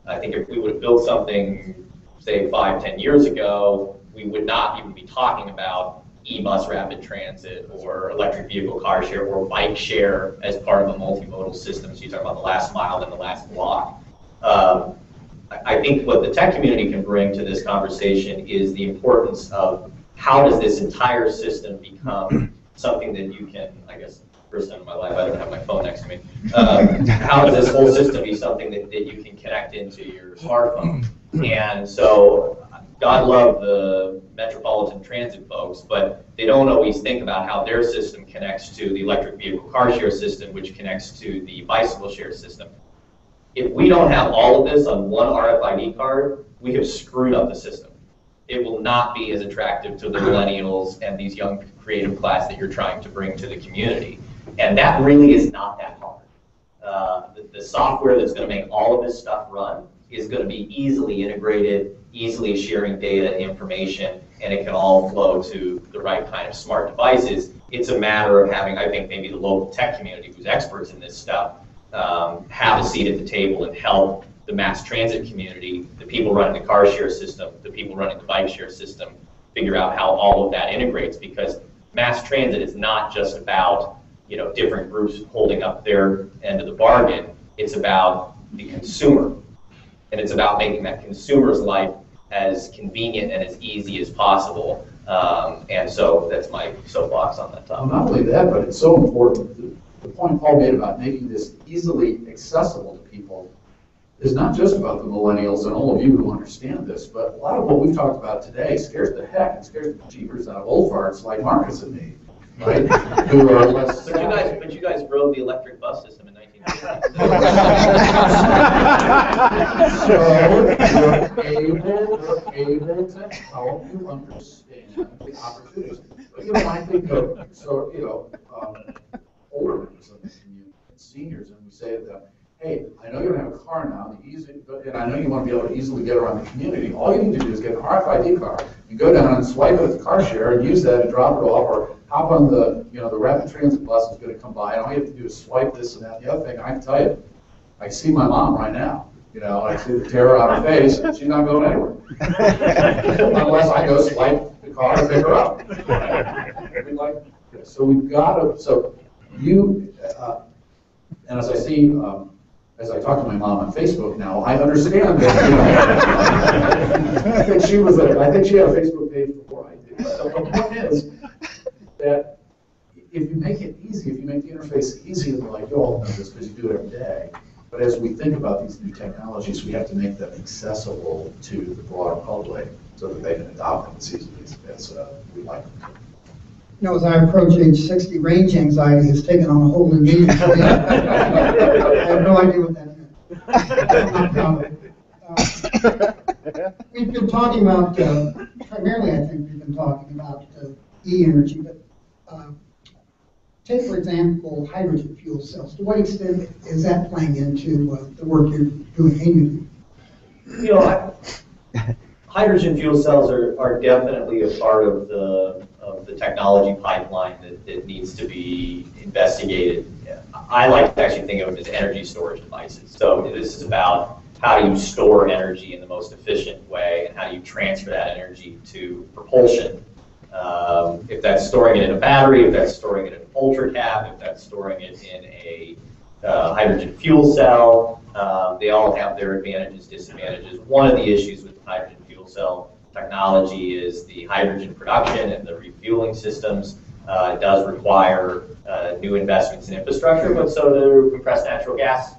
I think if we would have built something, say 5-10 years ago, we would not even be talking about e-bus rapid transit or electric vehicle car share or bike share as part of a multimodal system. So you talk about the last mile and the last block. I think what the tech community can bring to this conversation is the importance of how does this entire system become something that you can, I guess, first time in my life I don't have my phone next to me. How does this whole system be something that you can connect into your smartphone? And so God love the metropolitan transit folks, but they don't always think about how their system connects to the electric vehicle car share system, which connects to the bicycle share system. If we don't have all of this on one RFID card, we have screwed up the system. It will not be as attractive to the millennials and these young creative class that you're trying to bring to the community. And that really is not that hard. The software that's going to make all of this stuff run is going to be easily integrated, easily sharing data and information, and it can all flow to the right kind of smart devices. It's a matter of having, I think, maybe the local tech community who's experts in this stuff have a seat at the table and help the mass transit community, the people running the car share system, the people running the bike share system, figure out how all of that integrates, because mass transit is not just about different groups holding up their end of the bargain. It's about the consumer. And it's about making that consumer's life as convenient and as easy as possible. And so that's my soapbox on that topic. Well, not only that, but it's so important. The point Paul made about making this easily accessible to people is not just about the millennials and all of you who understand this, but a lot of what we've talked about today scares the heck and scares the jeepers out of old farts like Marcus and me, right? Who are less savvy. But you guys rode the electric bus system in 1950. So we're able to help you understand the opportunities. But I think of older members of the community, seniors, and we say to them, hey, I know you don't have a car now, and I know you want to be able to easily get around the community. All you need to do is get an RFID card and go down and swipe it at the car share and use that and drop it off, or hop on the rapid transit bus is going to come by, and all you have to do is swipe this and that and the other thing. I can tell you, I see my mom right now. I see the terror on her face, and she's not going anywhere. Unless I go swipe the car and pick her up. So we've got to, and as I see, as I talk to my mom on Facebook now, I understand that. I think she had a Facebook page before I did. So the point is that if you make it easy, if you make the interface easy, and like, you all know this because you do it every day. But as we think about these new technologies, we have to make them accessible to the broader public so that they can adopt them as easily as we like them to. As I approach age 60, range anxiety has taken on a whole new meaning for me. I have no idea what that is. We've been talking about, primarily I think we've been talking about e-energy, but take, for example, hydrogen fuel cells. To what extent is that playing into the work you're doing? Hydrogen fuel cells are definitely a part of the technology pipeline that needs to be investigated. I like to actually think of them as energy storage devices. So this is about how do you store energy in the most efficient way, and how do you transfer that energy to propulsion. If that's storing it in a battery, if that's storing it in an ultra cap, if that's storing it in a hydrogen fuel cell, they all have their advantages, disadvantages. One of the issues with the hydrogen fuel cell technology is the hydrogen production and the refueling systems. It does require new investments in infrastructure, but so do compressed natural gas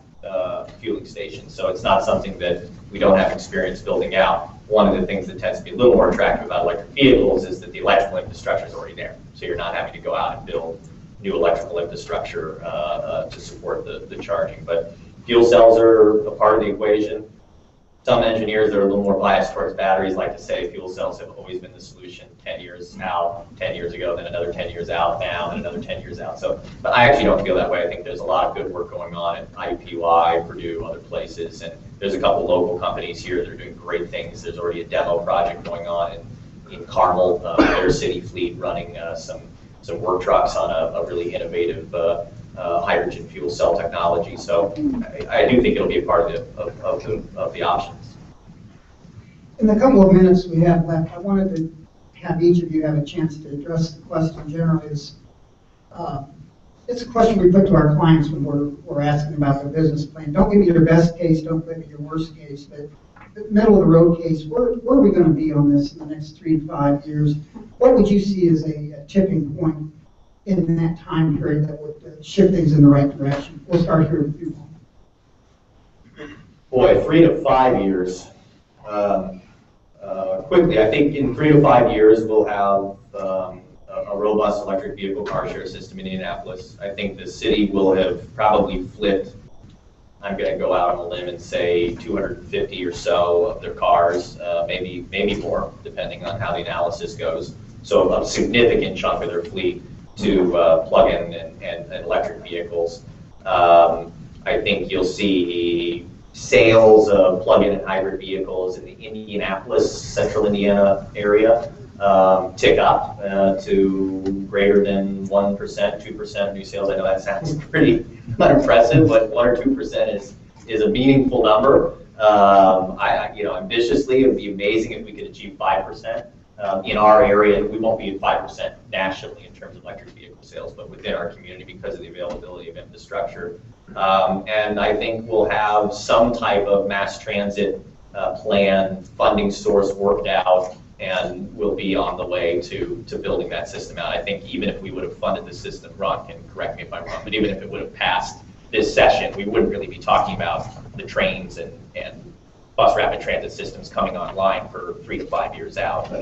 fueling stations. So it's not something that we don't have experience building out. One of the things that tends to be a little more attractive about electric vehicles is that the electrical infrastructure is already there. So you're not having to go out and build new electrical infrastructure to support the charging. But fuel cells are a part of the equation. Some engineers that are a little more biased towards batteries like to say fuel cells have always been the solution 10 years out, 10 years ago, then another 10 years out now, and another 10 years out. So, but I actually don't feel that way. I think there's a lot of good work going on at IUPUI, Purdue, other places, and there's a couple local companies here that are doing great things. There's already a demo project going on in Carmel, their city fleet running some work trucks on a really innovative hydrogen fuel cell technology. So I do think it'll be a part of the options. In the couple of minutes we have left, I wanted to have each of you have a chance to address the question generally. It's a question we put to our clients when we're asking about their business plan. Don't give me your best case, don't give me your worst case, but the middle of the road case, where are we going to be on this in the next 3 to 5 years? What would you see as a tipping point in that time period that would shift things in the right direction? We'll start here with you. Boy, 3 to 5 years. Quickly, I think in 3 to 5 years we'll have a robust electric vehicle car share system in Indianapolis. I think the city will have probably flipped, I'm going to go out on a limb and say 250 or so of their cars, maybe more, depending on how the analysis goes. So a significant chunk of their fleet to plug-in and electric vehicles. I think you'll see sales of plug-in and hybrid vehicles in the Indianapolis, central Indiana area tick up to greater than 1%, 2% of new sales. I know that sounds pretty unimpressive, but 1 or 2% is a meaningful number. Ambitiously, it would be amazing if we could achieve 5%. In our area, we won't be at 5% nationally in terms of electric vehicle sales, but within our community because of the availability of infrastructure. And I think we'll have some type of mass transit plan, funding source worked out, and we'll be on the way to building that system out. I think even if we would have funded the system, Ron can correct me if I'm wrong, but even if it would have passed this session, we wouldn't really be talking about the trains and bus rapid transit systems coming online for 3 to 5 years out.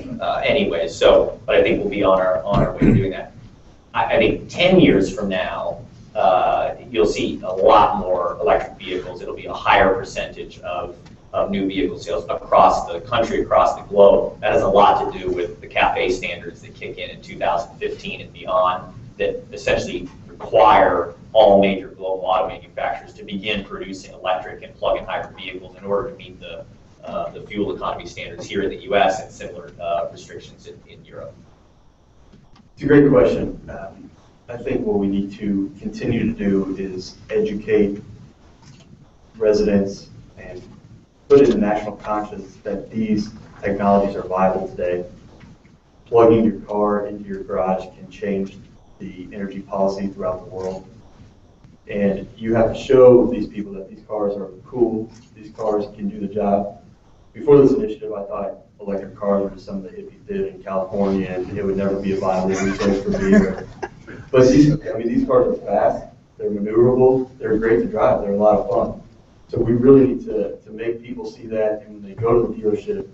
Anyway, but I think we'll be on our way to doing that. I think 10 years from now, you'll see a lot more electric vehicles. It'll be a higher percentage of new vehicle sales across the country, across the globe. That has a lot to do with the CAFE standards that kick in 2015 and beyond that essentially require all major global auto manufacturers to begin producing electric and plug-in hybrid vehicles in order to meet the fuel economy standards here in the U.S. and similar restrictions in Europe. It's a great question. I think what we need to continue to do is educate residents and put it in national conscience that these technologies are viable today. Plugging your car into your garage can change the energy policy throughout the world. And you have to show these people that these cars are cool, these cars can do the job. Before this initiative, I thought electric cars were just something that hippies did in California and it would never be a viable resource for me. But these cars are fast, they're maneuverable, they're great to drive, they're a lot of fun. So we really need to make people see that, and when they go to the dealership,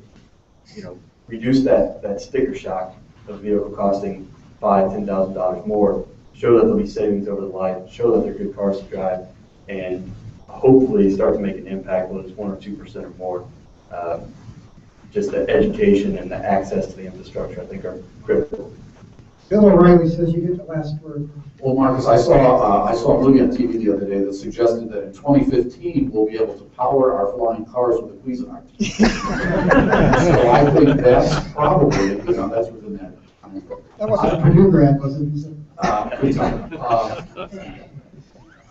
reduce that sticker shock of the vehicle costing $5,000, $10,000 more, show that there'll be savings over the life, show that they're good cars to drive, and hopefully start to make an impact, whether it's 1 or 2% or more. Just the education and the access to the infrastructure, I think, are critical. Bill O'Reilly says you get the last word. Well, Marcus, I saw a movie on TV the other day that suggested that in 2015 we'll be able to power our flying cars with a Cuisinart. So I think that's probably, that's within that time frame. That wasn't a Purdue grad, was it?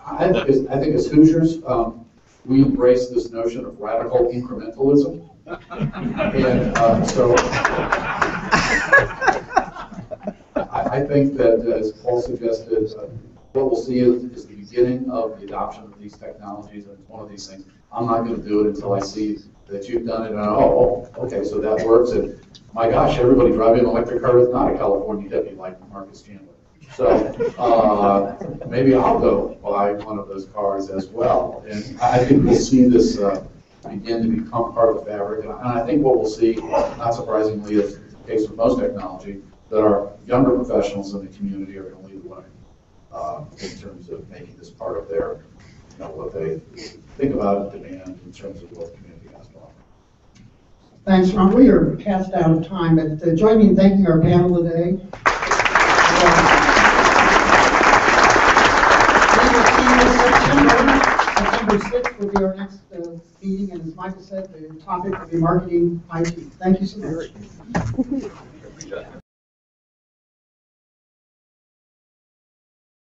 I think as Hoosiers, we embrace this notion of radical incrementalism. And so I think that, as Paul suggested, what we'll see is the beginning of the adoption of these technologies, and it's one of these things. I'm not going to do it until I see that you've done it, and okay, so that works, and my gosh, everybody driving an electric car is not a California hippie like Marcus Chandler. So maybe I'll go buy one of those cars as well, and I think we'll see this begin to become part of the fabric, and I think what we'll see, not surprisingly, is the case with most technology, that our younger professionals in the community are going to lead the way. in terms of making this part of their, what they think about demand in terms of what the community has to offer. Thanks, Ron. We are past out of time, but join me in thanking our panel today. September 6th will be our next meeting, and as Michael said, the topic will be marketing IT. Thank you so much.